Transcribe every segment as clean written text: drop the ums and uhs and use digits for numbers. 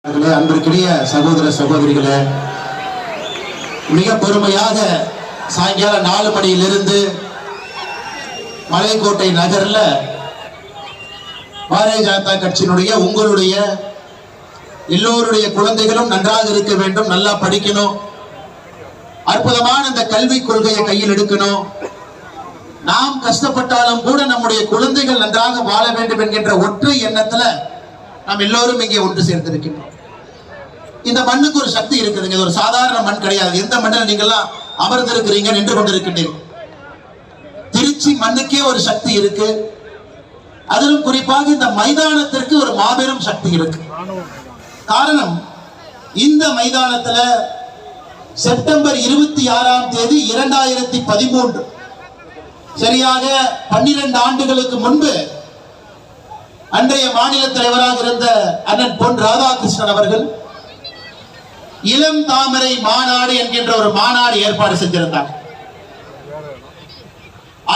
அன்பிற்குரிய சகோதர சகோதரிகளே, மிக பொறுமையாக சாயங்காலம் 4 மணியிலிருந்து மலைக்கோட்டை நகர்ல பாரதிய ஜனதா கட்சியினுடைய உங்களுடைய எல்லோருடைய குழந்தைகளும் நன்றாக இருக்க வேண்டும், நல்லா படிக்கணும், அற்புதமான இந்த கல்வி கொள்கையை கையில் எடுக்கணும், நாம் கஷ்டப்பட்டாலும் கூட நம்முடைய குழந்தைகள் நன்றாக வாழ வேண்டும் என்கின்ற ஒற்றை எண்ணத்துல நாம் எல்லோரும் இங்கே ஒன்று சேர்ந்திருக்கின்றோம். இந்த மண்ணுக்கு ஒரு சக்தி இருக்குதுங்க. இது ஒரு சாதாரண மண் கிடையாது. எந்த மண்ணில் நீங்கெல்லாம் அமர்ந்திருக்கிறீங்க, நின்று கொண்டிருக்கின்றீர்கள். திருச்சி மண்ணுக்கே ஒரு சக்தி இருக்கு. அதிலும் குறிப்பாக இந்த மைதானத்திற்கு ஒரு மாபெரும் சக்தி இருக்கு. காரணம், இந்த மைதானத்துல செப்டம்பர் 26ஆம் தேதி 2013 சரியாக 12 ஆண்டுகளுக்கு முன்பு அன்றைய மாநில தலைவராக இருந்த அண்ணன் பொன் ராதாகிருஷ்ணன் அவர்கள் இளம் தாமரை மாநாடு என்கின்ற ஒரு மாநாடு ஏற்பாடு செஞ்சிருந்தார்.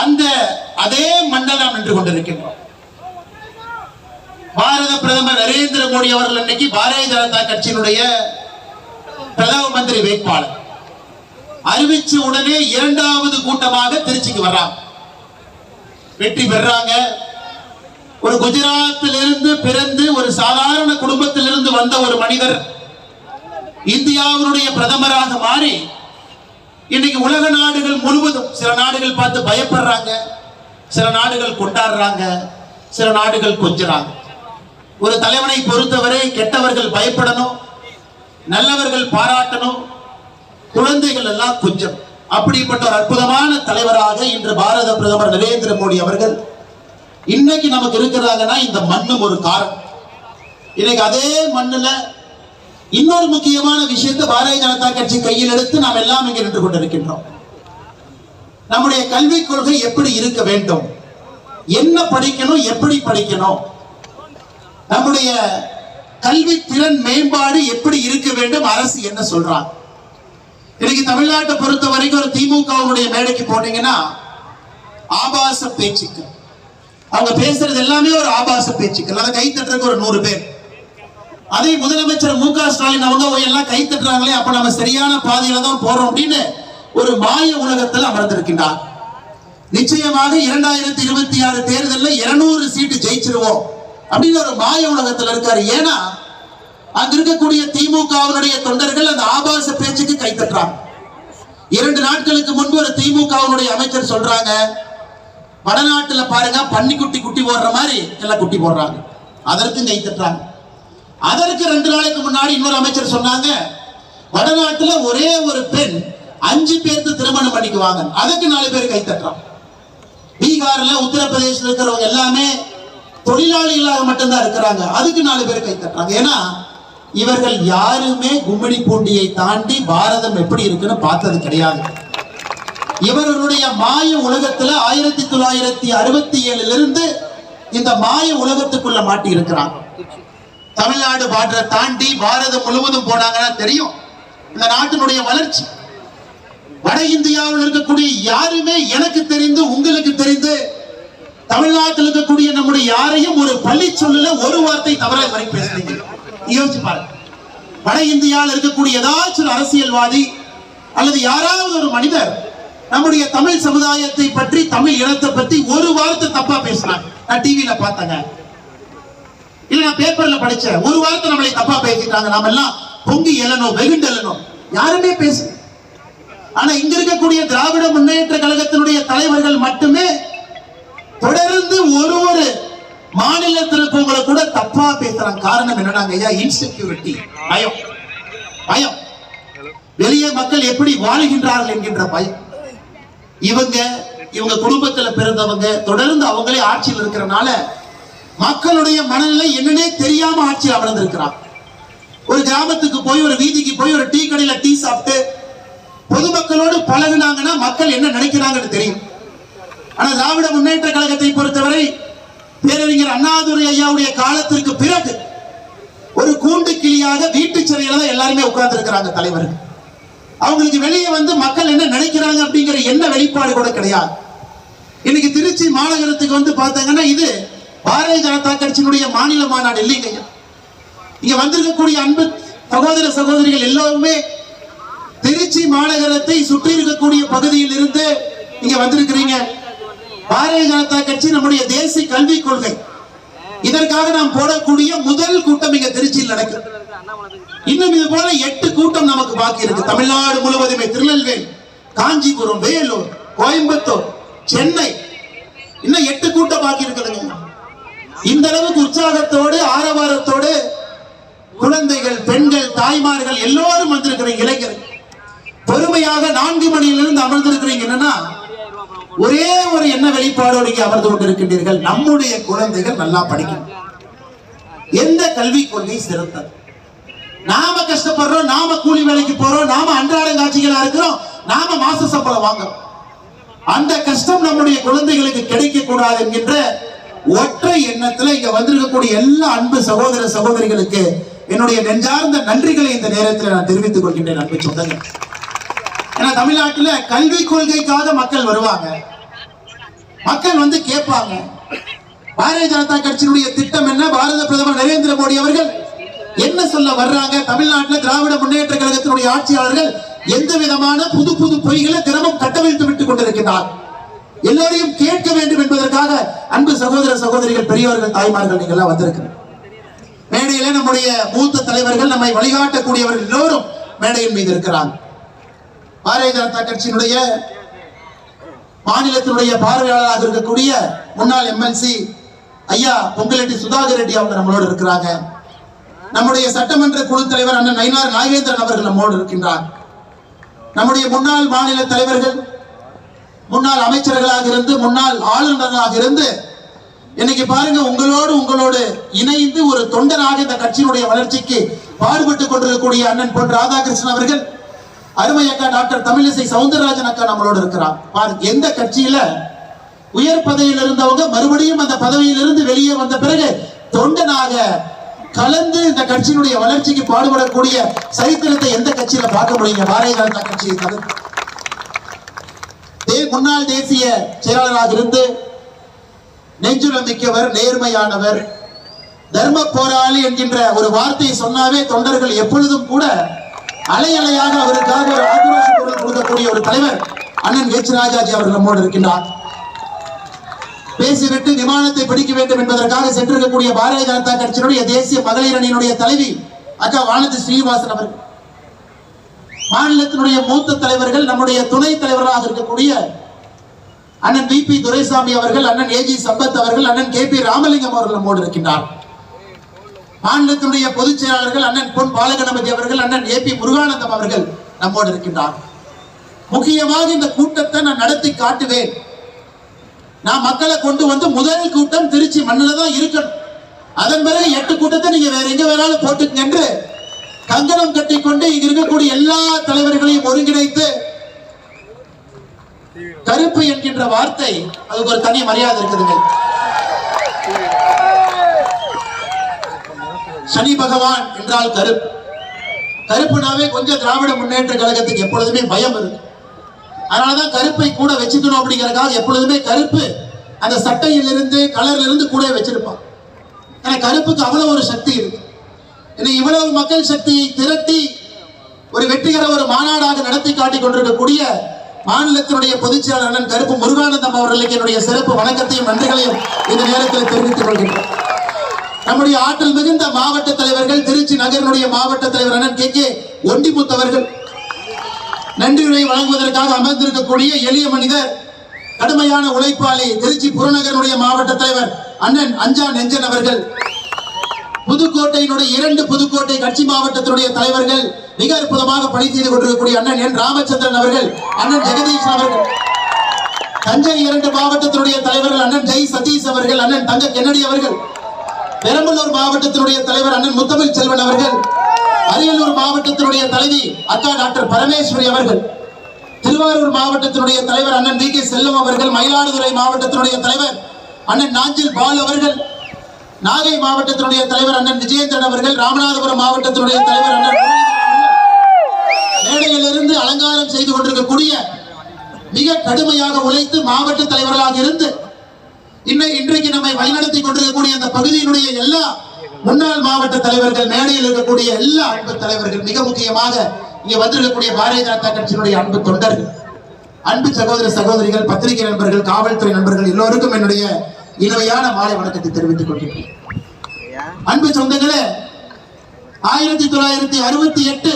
அந்த அதே மண்டலம் நாம் நின்று கொண்டிருக்கின்றோம். பாரத பிரதமர் நரேந்திர மோடி அவர்கள் இன்னைக்கு பாரதிய ஜனதா கட்சியினுடைய பிரதம மந்திரி வேட்பாளர் அறிவிச்ச உடனே 2வது கூட்டமாக திருச்சிக்கு வர்றாங்க, வெற்றி பெறாங்க. ஒரு குஜராத்திலிருந்து பிறந்து ஒரு சாதாரண குடும்பத்திலிருந்து வந்த ஒரு மனிதர் இந்தியாவினுடைய பிரதமராக மாறி இன்னைக்கு உலக நாடுகள் முழுவதும், சில நாடுகள் பார்த்து பயப்படுறாங்க, சில நாடுகள் கொண்டாடுறாங்க, சில நாடுகள் கொஞ்சறாங்க. ஒரு தலைவனை பொறுத்தவரை கெட்டவர்கள் பயப்படணும், நல்லவர்கள் பாராட்டணும், குழந்தைகள் எல்லாம் கொஞ்சம். அப்படிப்பட்ட ஒரு அற்புதமான தலைவராக இன்று பாரத பிரதமர் நரேந்திர மோடி அவர்கள் இன்னைக்கு நமக்கு இருக்கிறாங்கன்னா இந்த மண்ணும் ஒரு காரணம். இன்னைக்கு அதே மண்ணுல இன்னொரு முக்கியமான விஷயத்தை பாரதிய ஜனதா கட்சி கையில் எடுத்து நாம் எல்லாம் இங்கே நின்று கொண்டிருக்கின்றோம். நம்முடைய கல்விக் கொள்கை எப்படி இருக்க வேண்டும், என்ன படிக்கணும், எப்படி படிக்கணும், நம்முடைய கல்வி திறன் மேம்பாடு எப்படி இருக்க வேண்டும், அரசு என்ன சொல்றாங்க. இன்னைக்கு தமிழ்நாட்டை பொறுத்த வரைக்கும் ஒரு திமுகவுடைய மேடைக்கு போனீங்கன்னா ஆபாச பேச்சுக்கள், அவங்க பேசுறது எல்லாமே ஒரு ஆபாச பேச்சுக்கள். அதை கை தட்டுறதுக்கு ஒரு 100 பேர். அதே முதலமைச்சர் மு க ஸ்டாலின் அவங்க எல்லாம் கை தட்டுறாங்களே, அப்ப நம்ம சரியான பாதையில தான் போறோம் அப்படின்னு ஒரு மாய உலகத்தில் அமர்ந்திருக்கின்றார். நிச்சயமாக 2026 தேர்தலில் 200 சீட்டு ஜெயிச்சிருவோம் அப்படின்னு ஒரு மாய உலகத்தில் இருக்காரு. ஏன்னா அங்க இருக்கக்கூடிய திமுகவினுடைய தொண்டர்கள் அந்த ஆபாச பேச்சுக்கு கை தட்டுறாங்க. 2 நாட்களுக்கு முன்பு ஒரு திமுகவினுடைய அமைச்சர் சொல்றாங்க, வடநாட்டுல பாருங்க பன்னிக்குட்டி குட்டி போடுற மாதிரி எல்லாம் குட்டி போடுறாங்க, அதற்கு கை தட்டுறாங்க. அதற்கு 2 நாளைக்கு முன்னாடி இன்னொரு அமைச்சர் சொன்னாங்க, வடநாட்டுல ஒரே ஒரு பெண் 5 பேருக்கு திருமணம் பண்ணிக்குவாங்க, அதுக்கு 4 பேர் கை தட்டுறாங்க. பீகார்ல உத்தரப்பிரதேசத்தில் இருக்கிறவங்க எல்லாமே தொழிலாளிகளாக மட்டும்தான் இருக்கிறாங்க, அதுக்கு 4 பேர் கை தட்டுறாங்க. ஏன்னா இவர்கள் யாருமே கும்மிடி பூண்டியை தாண்டி பாரதம் எப்படி இருக்குன்னு பார்த்தது கிடையாது. இவர்களுடைய மாய உலகத்துல 1967 இந்த மாய உலகத்துக்குள்ள மாட்டி இருக்கிறாங்க. தமிழ்நாடு பார்டரை தாண்டி பாரதம் முழுவதும் போனாங்கன்னா தெரியும் இந்த நாட்டினுடைய வளர்ச்சி. வட இந்தியாவில் இருக்கக்கூடிய யாருமே எனக்கு தெரிந்து உங்களுக்கு தெரிந்து தமிழ்நாட்டில் இருக்கக்கூடிய நம்முடைய யாரையும் ஒரு பள்ளி சொல்லல ஒரு வார்த்தை தவறாக வரை பேசுறீங்க. யோசிச்சு பாருங்க, வட இந்தியாவில் இருக்கக்கூடிய ஏதாச்சும் அரசியல்வாதி அல்லது யாராவது ஒரு மனிதர் நம்முடைய தமிழ் சமுதாயத்தை பற்றி, தமிழ் இனத்தை பற்றி ஒரு வார்த்தை தப்பா பேசினாங்க. நான் டிவியில பார்த்தேங்க, இல்ல நான் பேப்பர்ல படிச்சேன், ஒரு வார்த்தை நம்மளை தப்பா பேசிட்டாங்க, நாம எல்லாம் பொங்கி எழணும், வெகுண்டு எழணும், யாருமே பேச. ஆனா இங்க இருக்கக்கூடிய திராவிட முன்னேற்ற கழகத்தினுடைய தலைவர்கள் மட்டுமே தொடர்ந்து ஒரு மாநிலத்தில் இருக்கவங்களை கூட தப்பா பேசுறாங்க. காரணம் என்னன்னா ஐயா, இன்செக்யூரிட்டி, பயம். பயம், வெளியே மக்கள் எப்படி வாழுகின்றார்கள் என்கின்ற பயம். இவங்க குடும்பத்துல பிறந்தவங்க தொடர்ந்து அவங்களே ஆட்சியில் இருக்கிறனால மக்களுடைய மனநிலை என்னன்னே தெரியாம ஆட்சியில் அமர்ந்திருக்கிறாங்க. ஒரு கிராமத்துக்கு போய், ஒரு வீதிக்கு போய், ஒரு டீ கடையில டீ சாப்பிட்டு பொதுமக்களோடு பழகினாங்கன்னா மக்கள் என்ன நினைக்கிறாங்கன்னு தெரியும். ஆனா திராவிட முன்னேற்ற கழகத்தை பொறுத்தவரை பேரறிஞர் அண்ணாதுரை ஐயாவுடைய காலத்திற்கு பிறகு ஒரு கூண்டு கிளியாக வீட்டு சிறையில தான் எல்லாருமே உட்கார்ந்து இருக்கிறாங்க தலைவர்கள். அவங்களுக்கு வெளியே வந்து மக்கள் என்ன நினைக்கிறாங்க அப்படிங்கிற என்ன வெளிப்பாடு கூட கிடையாது. இன்னைக்கு திருச்சி மாநகரத்துக்கு வந்து பார்த்தாங்கன்னா இது பாரதிய ஜனதா கட்சியினுடைய மாநில மாநாடு இல்லைங்க. இங்க வந்திருக்கக்கூடிய அன்பு சகோதர சகோதரிகள் எல்லாருமே திருச்சி மாநகரத்தை சுற்றி இருக்கக்கூடிய பகுதியில் இருந்து இங்க வந்திருக்கிறீங்க. பாரதிய ஜனதா கட்சி நம்முடைய தேசிய கல்விக் கொள்கை, இதற்காக நாம் போடக்கூடிய முதல் கூட்டம் இங்க திருச்சியில் நடக்கும். இன்னும் இது போல 8 கூட்டம் நமக்கு பாக்கி இருக்கு. தமிழ்நாடு முழுவதுமே, திருநெல்வேலி, காஞ்சிபுரம், வேலூர், கோயம்புத்தூர், சென்னை, இன்னும் 8 கூட்டம் பாக்கி இருக்குதுங்க. இந்த அளவுக்கு உற்சாகத்தோடு ஆரவாரத்தோடு குழந்தைகள், பெண்கள், தாய்மார்கள் எல்லோரும் வந்திருக்கிறீங்க. இளைஞர்கள் பொறுமையாக 4 மணியிலிருந்து அமர்ந்திருக்கிறீங்க. என்னன்னா ஒரே ஒரு எண்ண வெளிப்பாடோடு இங்கே அமர்ந்து கொண்டிருக்கின்றீர்கள். நம்முடைய குழந்தைகள் நல்லா படிக்கணும். எந்த கல்விக் கொள்கை சிறந்தது? நாம கஷ்டப்படுறோம், நாம கூலி வேலைக்கு போறோம், நாம அன்றாட காட்சிகளா இருக்கிறோம், நாம மாச சம்பளம் வாங்குறோம். அந்த கஷ்டம் நம்முடைய குழந்தைகளுக்கு கிடைக்க கூடாது என்கின்ற ஒற்றை எண்ணத்துல இங்க வந்திருக்கக்கூடிய எல்லா அன்பு சகோதர சகோதரிகளுக்கு என்னுடைய நெஞ்சார்ந்த நன்றிகளை இந்த நேரத்தில் நான் தெரிவித்துக் கொள்கின்றேன். அன்பு சொந்தங்கள், ஏன்னா தமிழ்நாட்டில் கல்வி கொள்கைக்காக மக்கள் வருவாங்க, மக்கள் வந்து கேட்பாங்க, பாரதிய ஜனதா கட்சியினுடைய திட்டம் என்ன, பாரத பிரதமர் நரேந்திர மோடி அவர்கள் என்ன சொல்ல வர்றாங்க, தமிழ்நாட்டில் திராவிட முன்னேற்ற கழகத்தினுடைய ஆட்சியாளர்கள் எந்த விதமான புது புது பொய்களை தினமும் கட்டவிழ்த்து விட்டுக் கொண்டிருக்கிறார், எல்லோரையும் கேட்க வேண்டும் என்பதற்காக அன்பு சகோதர சகோதரிகள், பெரியவர்கள், தாய்மார்கள் நீங்க எல்லாம் வந்திருக்கிறார். மேடையில நம்முடைய மூத்த தலைவர்கள், நம்மை வழிகாட்டக்கூடியவர்கள் எல்லோரும் மேடையின் மீது இருக்கிறாங்க. பாரதிய ஜனதா கட்சியினுடைய மாநிலத்தினுடைய பார்வையாளராக இருக்கக்கூடிய முன்னாள் எம்எல்சி ஐயா பொங்கலெட்டி சுதாகர் ரெட்டி அவங்க நம்மளோடு இருக்கிறாங்க. நம்முடைய சட்டமன்ற குழு தலைவர் அண்ணன் நயினார் நாகேந்திரன் அவர்கள் நம்மோடு இருக்கின்றார். நம்முடைய முன்னாள் மாநில தலைவர்கள், முன்னாள் அமைச்சர்களாக இருந்து, முன்னாள் ஆளுநராக இருந்து, இன்னைக்கு பாருங்க உங்களோடு இணைந்து ஒரு தொண்டனாக இந்த கட்சியினுடைய வளர்ச்சிக்கு பாடுபட்டுக் கொண்டிருக்கக்கூடிய அண்ணன் பொன் ராதாகிருஷ்ணன் அவர்கள், அருமை அக்கா டாக்டர் தமிழிசை சவுந்தரராஜன் அக்கா நம்மளோடு இருக்கிறார். பாருங்க, எந்த கட்சியில உயர் பதவியில் இருந்தவங்க மறுபடியும் அந்த பதவியிலிருந்து வெளியே வந்த பிறகு தொண்டனாக கலந்து இந்த கட்சியினுடைய வளர்ச்சிக்கு பாடுபடக்கூடிய சரித்திரத்தை எந்த கட்சியில பார்க்க முடியுங்க? பாரதிய ஜனதா கட்சியை தவிர்த்து. முன்னாள் தேசிய செயலாளராக இருந்து நெஞ்சுரம் மிக்கவர், நேர்மையானவர், தர்ம போராளி என்கின்ற ஒரு வார்த்தையை சொன்னாவே தொண்டர்கள் எப்பொழுதும் கூட அலை அலையாக அவருக்காக ஒரு ஆக்ரோஷ குரல் கொடுக்கக்கூடிய ஒரு தலைவர் அண்ணன் எச் ராஜாஜி அவர்கள் நம்மோடு இருக்கின்றார். பேசிவிட்டு விமானத்தை பிடிக்க வேண்டும் என்பதற்காக சென்றிருக்கக்கூடிய பாரதிய ஜனதா கட்சியினுடைய தேசிய மகளிர் அணியினுடைய தலைவி அக்கா வானதி ஸ்ரீனிவாசன் அவர்கள், மாநிலத்தினுடைய மூத்த தலைவர்கள், நம்முடைய துணை தலைவராக இருக்கக்கூடிய அண்ணன் வி.பி. துரைசாமி அவர்கள், அண்ணன் ஏ.ஜி. சம்பத் அவர்கள், அண்ணன் கே.பி. ராமலிங்கம் அவர்கள் நம்மோடு இருக்கின்றார். மாநிலத்தினுடைய பொதுச் செயலாளர்கள் அண்ணன் பொன் பாலகணபதி அவர்கள், அண்ணன் ஏ.பி. முருகானந்தம் அவர்கள் நம்மோடு இருக்கின்றார். முக்கியமாக இந்த கூட்டத்தை நான் நடத்தி காட்டுவேன். நான் மக்களை கொண்டு வந்து முதல் கூட்டம் திருச்சி மண்ணில் தான் இருக்கணும். அதன் பிறகு 8 கூட்டத்தை நீங்க வேற எங்க வேணாலும் போட்டுங்க என்று கங்கணம் கட்டிக்கொண்டு இங்க இருக்கக்கூடிய எல்லா தலைவர்களையும் ஒருங்கிணைத்து கருப்பு என்கின்ற வார்த்தை அதுக்கு ஒரு தனி மரியாதை இருக்குதுங்க. சனி பகவான் என்றால் கருப்பு. கருப்புனாவே கொஞ்சம் திராவிட முன்னேற்ற கழகத்துக்கு எப்பொழுதுமே பயம் இருக்கு. அதனாலதான் கருப்பை கூட வச்சுக்கணும் அப்படிங்கறதுக்காக எப்பொழுதுமே கருப்பு அந்த சட்டையில இருந்து கலர்ல இருந்து கூட வச்சிருப்பான். ஏன்னா கருப்புக்கு அவ்வளவு ஒரு சக்தி இருக்கு. இவ்வளவு மக்கள் சக்தியை திரட்டி ஒரு வெற்றிகர ஒரு மாநாடாக நடத்தி காட்டிக் கொண்டிருக்கக்கூடிய மாநிலத்தினுடைய பொதுச் செயலாளர் அண்ணன் கருப்பு முருகானந்தம் அவர்களுக்கு என்னுடைய சிறப்பு வணக்கத்தையும் நன்றிகளையும் இந்த நேரத்தில் தெரிவித்துக் கொள்கின்றோம். நம்முடைய ஆற்றல் மிகுந்த மாவட்ட தலைவர்கள், திருச்சி நகரினுடைய மாவட்ட தலைவர் அண்ணன் கே.கே. ஒண்டிமுத்தவர்கள், நன்றியுரை வழங்குவதற்காக அமர்ந்திருக்கக்கூடிய எளிய மனிதர், கடுமையான உழைப்பாளி, திருச்சி புறநகருடைய மாவட்ட தலைவர் அண்ணன் அஞ்சா நெஞ்சன் அவர்கள், புதுக்கோட்டையினுடைய 2 புதுக்கோட்டை கட்சி மாவட்டத்தினுடைய தலைவர்கள், மிக அற்புதமாக பணி செய்து கொண்டிருக்கக்கூடிய அண்ணன் என் ராமச்சந்திரன் அவர்கள், அண்ணன் ஜெகதீஷ் அவர்கள், தஞ்சை 2 மாவட்டத்தினுடைய தலைவர்கள் அண்ணன் ஜெய் சதீஷ் அவர்கள், அண்ணன் தங்க கென்னடி அவர்கள், பெரம்பலூர் மாவட்டத்தினுடைய தலைவர் அண்ணன் முத்தமிழ் செல்வன் அவர்கள், அரியலூர் மாவட்டத்தினுடைய தலைவி அக்கா டாக்டர் பரமேஸ்வரி அவர்கள், திருவாரூர் மாவட்டத்தினுடைய தலைவர் அண்ணன் வி.கே. செல்வம் அவர்கள், மயிலாடுதுறை மாவட்டத்தினுடைய தலைவர் அண்ணன் நாஞ்சில் பால் அவர்கள், நாகை மாவட்டத்தினுடைய தலைவர் அண்ணன் விஜயேந்திரன் அவர்கள், ராமநாதபுரம் மாவட்டத்தினுடைய தலைவர் அண்ணன் மேடையில் இருந்து அலங்காரம் செய்து கொண்டிருக்கக்கூடிய மிக கடுமையாக உழைத்து மாவட்ட தலைவர்களாக இருந்து இன்றைக்கு நம்மை வழிநடத்தி கொண்டிருக்கக்கூடிய அந்த பகுதியினுடைய எல்லா முன்னாள் மாவட்ட தலைவர்கள், மேடையில் இருக்கக்கூடிய எல்லா அன்பு தலைவர்கள், மிக முக்கியமாக இங்க வந்திருக்கக்கூடிய பாரதிய ஜனதா கட்சியினுடைய அன்பு தொண்டர்கள், அன்பு சகோதர சகோதரிகள், பத்திரிகை நண்பர்கள், காவல்துறை நண்பர்கள் எல்லோருக்கும் என்னுடைய இனிமையான மாலை வணக்கத்தை தெரிவித்துக் கொள்கிறேன். அன்பு சொந்தங்களே, 1968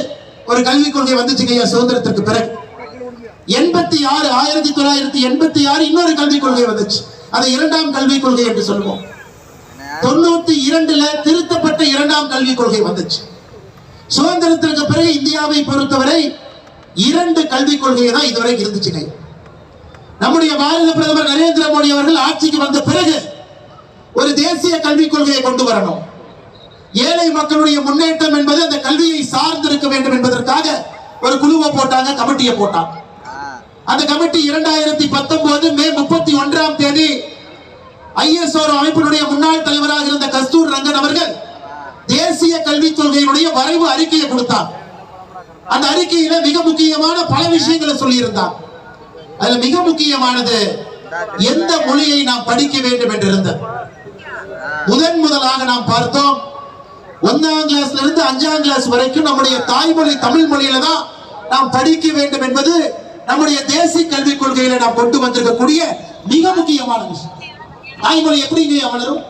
ஒரு கல்விக் கொள்கை வந்துச்சுங்க சுதந்திரத்திற்கு பிறகு. 1986 இன்னொரு கல்விக் கொள்கை வந்துச்சு. அதை இரண்டாம் கல்விக் கொள்கை என்று சொல்லுவோம். 92ல திருத்தப்பட்ட இரண்டாம் கல்விக் கொள்கை வந்துச்சு. சுதந்திரத்திற்கு பிறகு இந்தியாவை பொறுத்தவரை 2 கல்விக் கொள்கை தான் இதுவரை இருந்துச்சுங்க. நம்முடைய பாரத பிரதமர் நரேந்திர மோடி அவர்கள் ஆட்சிக்கு வந்த பிறகு ஒரு தேசிய கல்விக் கொள்கையை கொண்டு வரணும். ஏழை மக்களுடைய முன்னேற்றம் என்பது அந்த கல்வியை சார்ந்திருக்க வேண்டும் என்பதற்காக ஒரு குழுவை போட்டாங்க, கமிட்டியை போட்டாங்க. அந்த கமிட்டி 2019 மே 31ஆம் தேதி ISRO அமைப்பினுடைய முன்னாள் தலைவராக இருந்த கஸ்தூர் ரங்கன் அவர்கள் தேசிய கல்விக் கொள்கையினுடைய வரைவு அறிக்கையை கொடுத்தார். அந்த அறிக்கையில மிக முக்கியமான பல விஷயங்களை சொல்லியிருந்தார். அதுல மிக முக்கியமானது எந்த மொழியை நாம் படிக்க வேண்டும் என்று இருந்தது. முதலாக நாம் பார்த்தோம், 1ஆம் கிளாஸ்ல இருந்து 5ஆம் கிளாஸ் வரைக்கும் நம்முடைய தாய்மொழி தமிழ் மொழியில தான் நாம் படிக்க வேண்டும் என்பது நம்முடைய தேசிய கல்விக் கொள்கையில நாம் கொண்டு வந்திருக்கக்கூடிய மிக முக்கியமான விஷயம். தாய்மொழி எப்படிங்க வளரும்?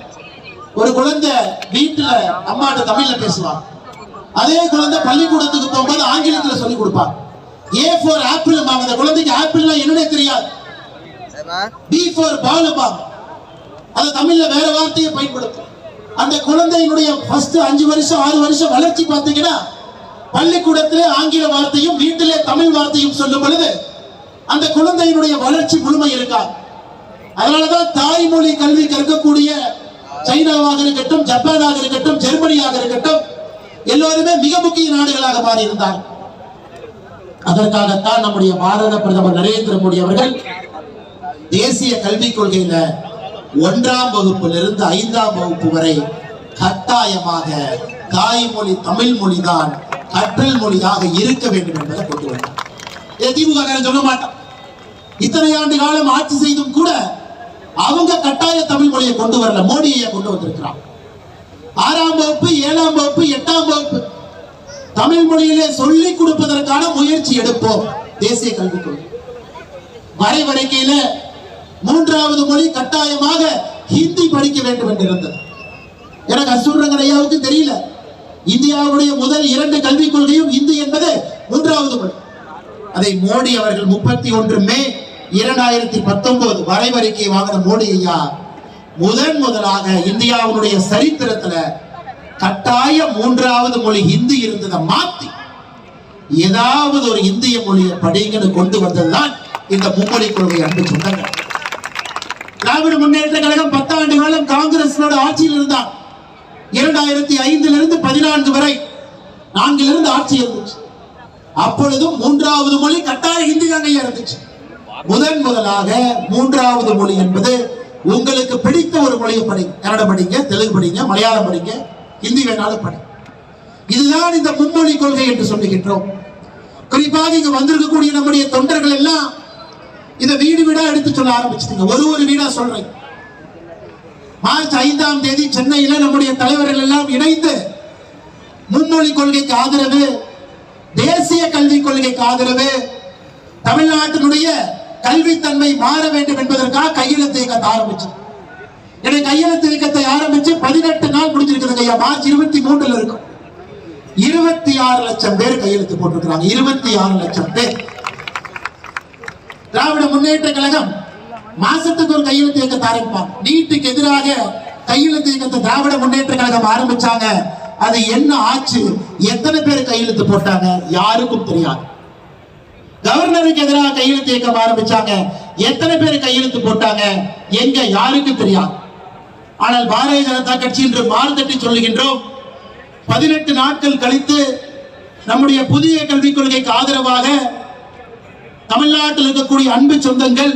ஒரு குழந்தை வீட்டுல அம்மாட்ட தமிழ்ல பேசுவாங்க, அதே குழந்தை பள்ளிக்கூடத்துக்கு போகும்போது ஆங்கிலத்துல சொல்லி கொடுப்பாங்க. A for ஆப்பிள், அந்த குழந்தைக்கு ஆப்பிள்னா என்னன்னே தெரியாது. B for பால், அது தமிழ்ல வேற வார்த்தையை பயன்படுத்தும். அந்த குழந்தையினுடைய ஃபர்ஸ்ட் 5 வருஷம் 6 வருஷம் வளர்ச்சி பார்த்தீங்கன்னா பள்ளிக்கூடத்திலே ஆங்கில வார்த்தையும் வீட்டிலே தமிழ் வார்த்தையும் சொல்லும் பொழுது அந்த குழந்தையினுடைய வளர்ச்சி முழுமை இருக்காது. அதனாலதான் தாய்மொழி கல்வி கற்கக்கூடிய சைனாவாக இருக்கட்டும், ஜப்பானாக இருக்கட்டும், ஜெர்மனியாக இருக்கட்டும், எல்லோருமே மிக முக்கிய நாடுகளாக மாறி இருந்தார். அதற்காகத்தான் நம்முடைய பாரத பிரதமர் நரேந்திர மோடி அவர்கள் தேசிய கல்விக் கொள்கையில 1ஆம் வகுப்பிலிருந்து 5ஆம் வகுப்பு வரை கட்டாயமாக தாய்மொழி தமிழ் மொழிதான் கற்றல் மொழியாக இருக்க வேண்டும் என்பதை கொண்டு வந்தார். திமுக சொல்ல மாட்டான். இத்தனை ஆண்டு காலம் ஆட்சி செய்தும் கூட அவங்க கட்டாய தமிழ் மொழியை கொண்டு வரல, மோடியை கொண்டு வந்திருக்கிறார். 6ஆம் வகுப்பு 7ஆம் வகுப்பு 8ஆம் வகுப்பு தமிழ் மொழியிலே சொல்லிக் கொடுப்பதற்கான முயற்சி எடுப்போம். தேசிய கல்விக் கொள்கை வரைவறிக்கையில 3வது மொழி கட்டாயமாக ஹிந்தி படிக்க வேண்டும் என்று இருந்தது. எனக்கு கஸ்தூர் ரங்கன் ஐயாவுக்கு தெரியல, இந்தியாவுடைய முதல் 2 கல்விக் கொள்கையும் இந்தி என்பது 3வது மொழி. அதை மோடி அவர்கள் 31 மே 2019 வரைவறிக்கை வாங்கின மோடி ஐயா முதலாக இந்தியாவுடைய சரித்திரத்துல கட்டாய 3வது மொழி ஹிந்தி இருந்ததை மாத்தி ஏதாவது ஒரு இந்திய மொழியை படிங்கன்னு கொண்டு வந்ததுதான் இந்த மும்மொழி கொள்கை. அன்பு சொந்தங்கள், திராவிட முன்னேற்ற கழகம் 10 ஆண்டு காலம் காங்கிரஸோட ஆட்சியில் இருந்தார். 2005 இருந்து 14 வரை 4 இருந்து ஆட்சி இருந்துச்சு. அப்பொழுதும் 3வது மொழி கட்டாய ஹிந்தி தான் இருந்துச்சு. முதலாக 3வது மொழி என்பது உங்களுக்கு பிடித்த ஒரு மொழியை படிங்க. கன்னடம் படிங்க, தெலுங்கு படிங்க, மலையாளம் படிங்க, ஹிந்தி வேணாலும் படி. இதுதான் இந்த மும்மொழி கொள்கை என்று சொல்லுகின்றோம். குறிப்பாக இங்க வந்திருக்கக்கூடிய நம்முடைய தொண்டர்கள் எல்லாம் இதை வீடு வீடா எடுத்து சொல்ல ஆரம்பிச்சிட்டீங்க. ஒரு வீடா சொல்றேன். மார்ச் 5ஆம் தேதி சென்னையில நம்முடைய தலைவர்கள் எல்லாம் இணைந்து மும்மொழி கொள்கைக்கு ஆதரவு, தேசிய கல்விக் கொள்கைக்கு ஆதரவு, தமிழ்நாட்டினுடைய கல்வித்தன்மை மாற வேண்டும் என்பதற்காக கையெழுத்து இயக்கத்தை ஆரம்பிச்சோம். எனக்கு கையெழுத்து இயக்கத்தை ஆரம்பிச்சு 18 நாள் முடிஞ்சிருக்குதுங்க ஐயா. மார்ச் 23 இருக்கும். 26 லட்சம் பேர் கையெழுத்து போட்டிருக்கிறாங்க. 26 லட்சம் பேர். திராவிட முன்னேற்ற கழகம் மாசத்துக்கு ஒரு கையெழுத்து இயக்கத்தை ஆரம்பிப்பாங்க. நீட்டுக்கு எதிராக கையெழுத்து இயக்கத்தை திராவிட முன்னேற்ற கழகம் ஆரம்பிச்சாங்க. அது என்ன ஆச்சு, எத்தனை பேர் கையெழுத்து போட்டாங்க யாருக்கும் தெரியாது. கவர்னருக்கு எதிராக கையெழுத்து இயக்கம் ஆரம்பிச்சாங்க, எத்தனை பேர் கையெழுத்து போட்டாங்க எங்க யாருக்கும் தெரியாது. ஆனால் பாரதிய ஜனதா கட்சி இன்று மாறுதட்டி சொல்லுகின்றோம். 18 நாட்கள் கழித்து நம்முடைய புதிய கல்விக் கொள்கைக்கு ஆதரவாக தமிழ்நாட்டில் இருக்கக்கூடிய அன்பு சொந்தங்கள்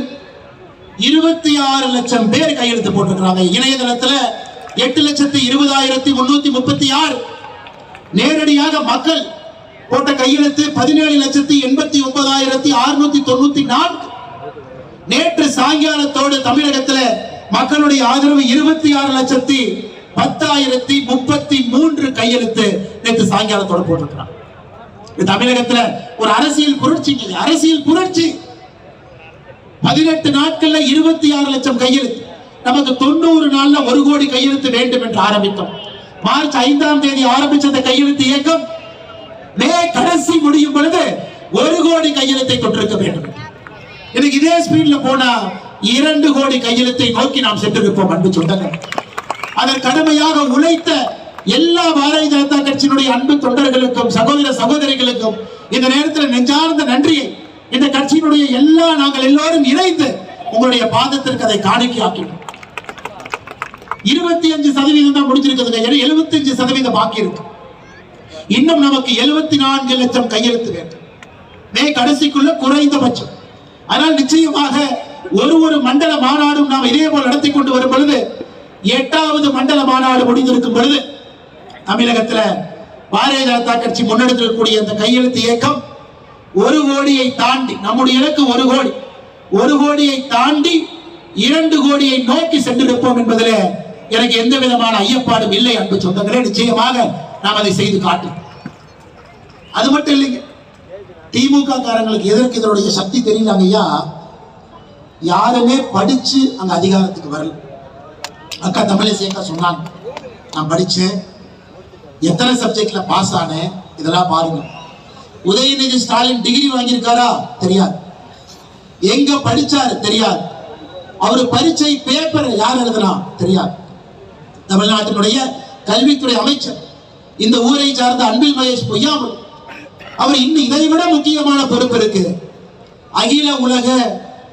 26 லட்சம் பேர் கையெழுத்து போட்டிருக்கிறாங்க. இணையதளத்தில் 8,20,336 நேரடியாக மக்கள் போட்ட கையெழுத்து 17,89,694. நேற்று சாயங்காலத்தோடு தமிழகத்தில் மக்களுடைய ஆதரவு 26,00,000 10,033 கையெழுத்து நேற்று சாயங்காலத்தோட போட்டிருக்கிறான். தமிழகத்துல ஒரு அரசியல் புரட்சி. 18 நாட்கள்ல 26 லட்சம் கையெழுத்து. நமக்கு 90 நாள்ல 1 கோடி கையெழுத்து வேண்டும் என்று ஆரம்பித்தோம். மார்ச் 5ஆம் தேதி ஆரம்பிச்ச அந்த கையெழுத்து இயக்கம் மே கடைசி முடியும் பொழுது 1 கோடி கையெழுத்தை கொண்டிருக்க வேண்டும். எனக்கு இதே ஸ்பீட்ல போனா 2 கோடி கையெழுத்தை நோக்கி நாம் சென்றிருப்போம். அன்பு சொந்தங்கள், அதன் கடுமையாக உழைத்த எல்லா பாரதிய ஜனதா கட்சியினுடைய அன்பு தொண்டர்களுக்கும் சகோதர சகோதரிகளுக்கும் இந்த நேரத்தில் நெஞ்சார்ந்த நன்றியை இந்த கட்சியினுடைய நாங்கள் எல்லோரும் இணைந்து உங்களுடைய பாதத்திற்கு அதை காணிக்கையாக்கினோம். 25% தான் முடிஞ்சிருக்குதுங்க. 75% பாக்கி இருக்கு. இன்னும் நமக்கு 74 லட்சம் கையெழுத்து வேண்டும் மே கடைசிக்குள்ள குறைந்தபட்சம். ஆனால் நிச்சயமாக ஒரு மண்டல மாநாடும் நாம் இதே போல் நடத்தி கொண்டு வரும் பொழுது 8வது மண்டல மாநாடு முடிந்திருக்கும் பொழுது தமிழகத்துல பாரதிய ஜனதா கட்சி முன்னெடுக்கக்கூடிய அந்த கையெழுத்து இயக்கம் 1 கோடியை தாண்டி, நம்முடைய இலக்கு 1 கோடி, 1 கோடியை தாண்டி 2 கோடியை நோக்கி சென்றிருப்போம் என்பதில் எனக்கு எந்த விதமான ஐயப்பாடும் இல்லை. அன்பு சொந்தங்களே, நிச்சயமாக நாம் அதை செய்து காட்டும். அது மட்டும் இல்லைங்க, திமுக காரங்களுக்கு எதற்கு இதனுடைய சக்தி தெரியல ஐயா. யாருமே படிச்சு அங்க அதிகாரத்துக்கு வரல. அக்கா தமிழிசை அக்கா சொன்னாங்க, நான் படிச்சேன், எத்தனை சப்ஜெக்ட்ல பாஸ் ஆனேன், இதெல்லாம் பாருங்க. உதயநிதி ஸ்டாலின் டிகிரி வாங்கியிருக்காரா தெரியாது, எங்க படிச்சாரு தெரியாது, அவரு பரீட்சை பேப்பர் யார் எழுதுனா தெரியாது. தமிழ்நாட்டினுடைய கல்வித்துறை அமைச்சர் இந்த ஊரை சார்ந்த அன்பில் மகேஷ் பொய்யாமல் அவர் இன்னும் இதை விட முக்கியமான பொறுப்பு இருக்கு. அகில உலக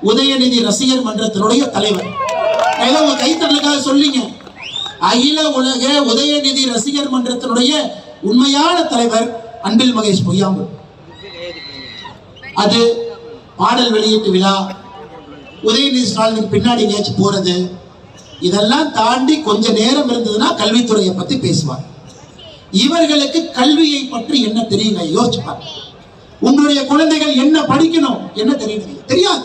உதயநிதி ரசிகர் மன்றத்தினுடைய தலைவர். உங்க கைத்தறலுக்காக சொல்லிங்க, அகில உலக உதயநிதி ரசிகர் மன்றத்தினுடைய உண்மையான தலைவர் அன்பில் மகேஷ் பொய்யாமல். அது பாடல் வெளியீட்டு விழா, உதயநிதி ஸ்டாலின் பின்னாடி எங்கேயாச்சும் போறது, இதெல்லாம் தாண்டி கொஞ்ச நேரம் இருந்ததுன்னா கல்வித்துறையை பத்தி பேசுவார். இவர்களுக்கு கல்வியை பற்றி என்ன தெரியுங்க? யோசிச்சு பாருங்க. உங்களுடைய குழந்தைகள் என்ன படிக்கணும் என்ன தெரியும்? தெரியாது.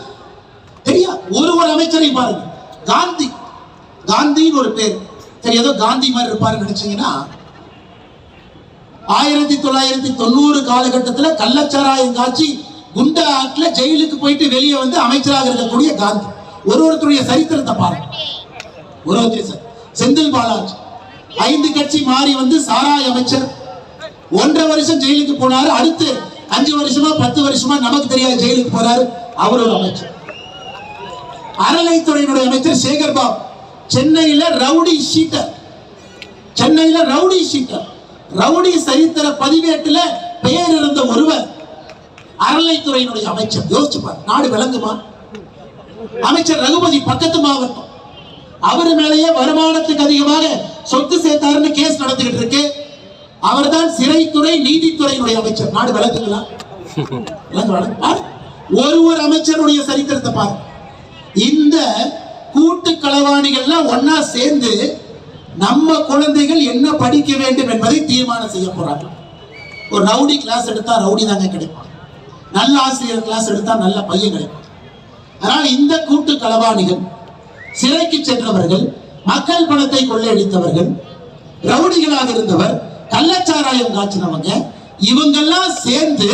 ஒரு அமைச்சரை பாருங்க, காந்தின்னு ஒரு பேர், சரி ஏதோ காந்தி மாதிரி இருப்பாரு நினைச்சீங்கன்னா, 1990 காலகட்டத்தில் கள்ளச்சாராயம் காட்சி குண்டா ஆட்ல ஜெயிலுக்கு போயிட்டு வெளியே வந்து அமைச்சராக இருக்கக்கூடிய காந்தி. ஒருத்தருடைய சரித்திரத்தை பாருங்க. செந்தில் பாலாஜி 5 கட்சி மாறி வந்து சாராய அமைச்சர், 1.5 வருஷம் ஜெயிலுக்கு போனாரு. அடுத்து 5 வருஷமா 10 வருஷமா நமக்கு தெரியாத ஜெயிலுக்கு போறாரு. அவர் ஒரு அமைச்சர். அறநிலைத்துறையினுடைய அமைச்சர் சேகர் பாபு சென்னையில ரவுடி ஷீட்டர், ரவுடி சரித்திர பதிவேட்டுல பெயர் இருந்த ஒருவர் அறநிலைத்துறையினுடைய அமைச்சர். யோசிச்சு பாரு, நாடு விளங்குமா? அமைச்சர் ரகுபதி பக்கத்து மாவட்டம், அவர் மேலேயே வருமானத்துக்கு அதிகமாக சொத்து சேர்த்தாருன்னு கேஸ் நடந்துகிட்டு இருக்கு. அவர் தான் சிறைத்துறை நீதித்துறையினுடைய அமைச்சர். நாடு விளங்குங்களா? ஒரு அமைச்சருடைய சரித்திரத்தை பாரு. இந்த கூட்டு களவாணிகள்லாம் ஒன்னா சேர்ந்து நம்ம குழந்தைகள் என்ன படிக்க வேண்டும் என்பதை தீர்மானம் செய்ய போறாங்க. ஒரு ரவுடி கிளாஸ் எடுத்தா ரவுடி தாங்க கிடைப்பான், நல்ல ஆசிரியர் கிளாஸ் எடுத்தா நல்ல பையன் கிடைப்பான். ஆனால் இந்த கூட்டு களவாணிகள், சிறைக்கு சென்றவர்கள், மக்கள் பணத்தை கொள்ளையடித்தவர்கள், ரவுடிகளாக இருந்தவர், கள்ளச்சாராயம் காய்ச்சினவங்க, இவங்கெல்லாம் சேர்ந்து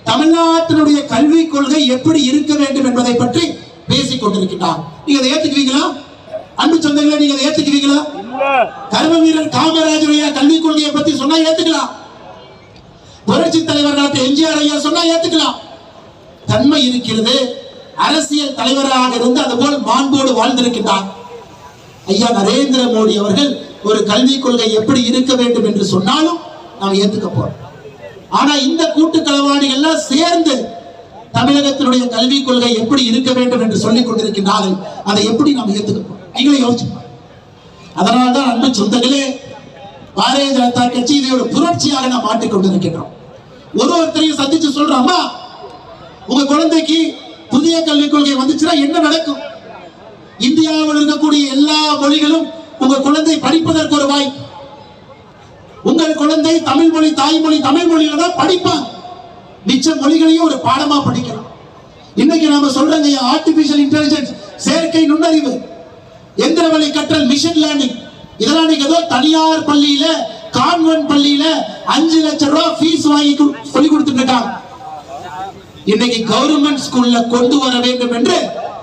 தமிழ்நாட்டினுடைய கல்வி கொள்கை எப்படி இருக்க வேண்டும் என்பதை பற்றி பேசிக் கொண்டிருக்கிறார். நீங்க அதை ஏத்துக்குவீங்களா? அன்பு சொந்தங்களை, நீங்க அதை ஏத்துக்குவீங்களா? கர்ம வீரர் காமராஜருடைய கல்விக் கொள்கையை பத்தி சொன்னா ஏத்துக்கலாம். புரட்சி தலைவர் டாக்டர் எம்ஜிஆர் ஐயா சொன்னா ஏத்துக்கலாம். தன்மை இருக்கிறது. அரசியல் தலைவராக இருந்து அதுபோல் மாண்போடு வாழ்ந்திருக்கிறார் ஐயா நரேந்திர மோடி அவர்கள். ஒரு கல்விக் கொள்கை எப்படி இருக்க வேண்டும் என்று சொன்னாலும் நாம் ஏத்துக்க போறோம். ஆனா இந்த கூட்டு களவாணிகள் சேர்ந்து தமிழகத்தினுடைய கல்விக் கொள்கை எப்படி இருக்க வேண்டும் என்று சொல்லிக் கொண்டிருக்கிறார்கள். அதை எப்படி நாம் ஏத்துக்க போறோம்? நீங்களே யோசிச்சு. அதனால்தான் அன்பு சொந்தங்களே, பாரதிய ஜனதா கட்சி இதை ஒரு புரட்சியாக நாம் மாற்றிக் கொண்டிருக்கின்றோம். ஒருத்தரையும் சந்திச்சு சொல்றோமா, உங்க குழந்தைக்கு புதிய கல்விக் கொள்கை வந்துச்சுன்னா என்ன நடக்கும்? இந்தியாவில் இருக்கக்கூடிய எல்லா மொழிகளும் உங்க குழந்தை படிப்பதற்கு ஒரு வாய்ப்பு. உங்கள் குழந்தை தமிழ் மொழி, தாய்மொழி தமிழ் மொழியில தான் படிப்பாங்க. மிச்ச மொழிகளையும் ஒரு பாடமா படிக்கலாம். இன்னைக்கு நாம சொல்றோங்க, ஆர்டிபிஷியல் இன்டெலிஜென்ஸ், செயற்கை நுண்ணறிவு, எந்திர வழி கற்றல், மிஷின் லேர்னிங், இதெல்லாம் நீங்க ஏதோ தனியார் பள்ளியில கான்வென்ட் பள்ளியில 5 லட்சம் ரூபாய் ஃபீஸ் வாங்கி சொல்லி கொடுத்துட்டு இருக்காங்க. இன்னைக்கு கவர்மெண்ட் ஸ்கூல்ல கொண்டு வர வேண்டும் என்று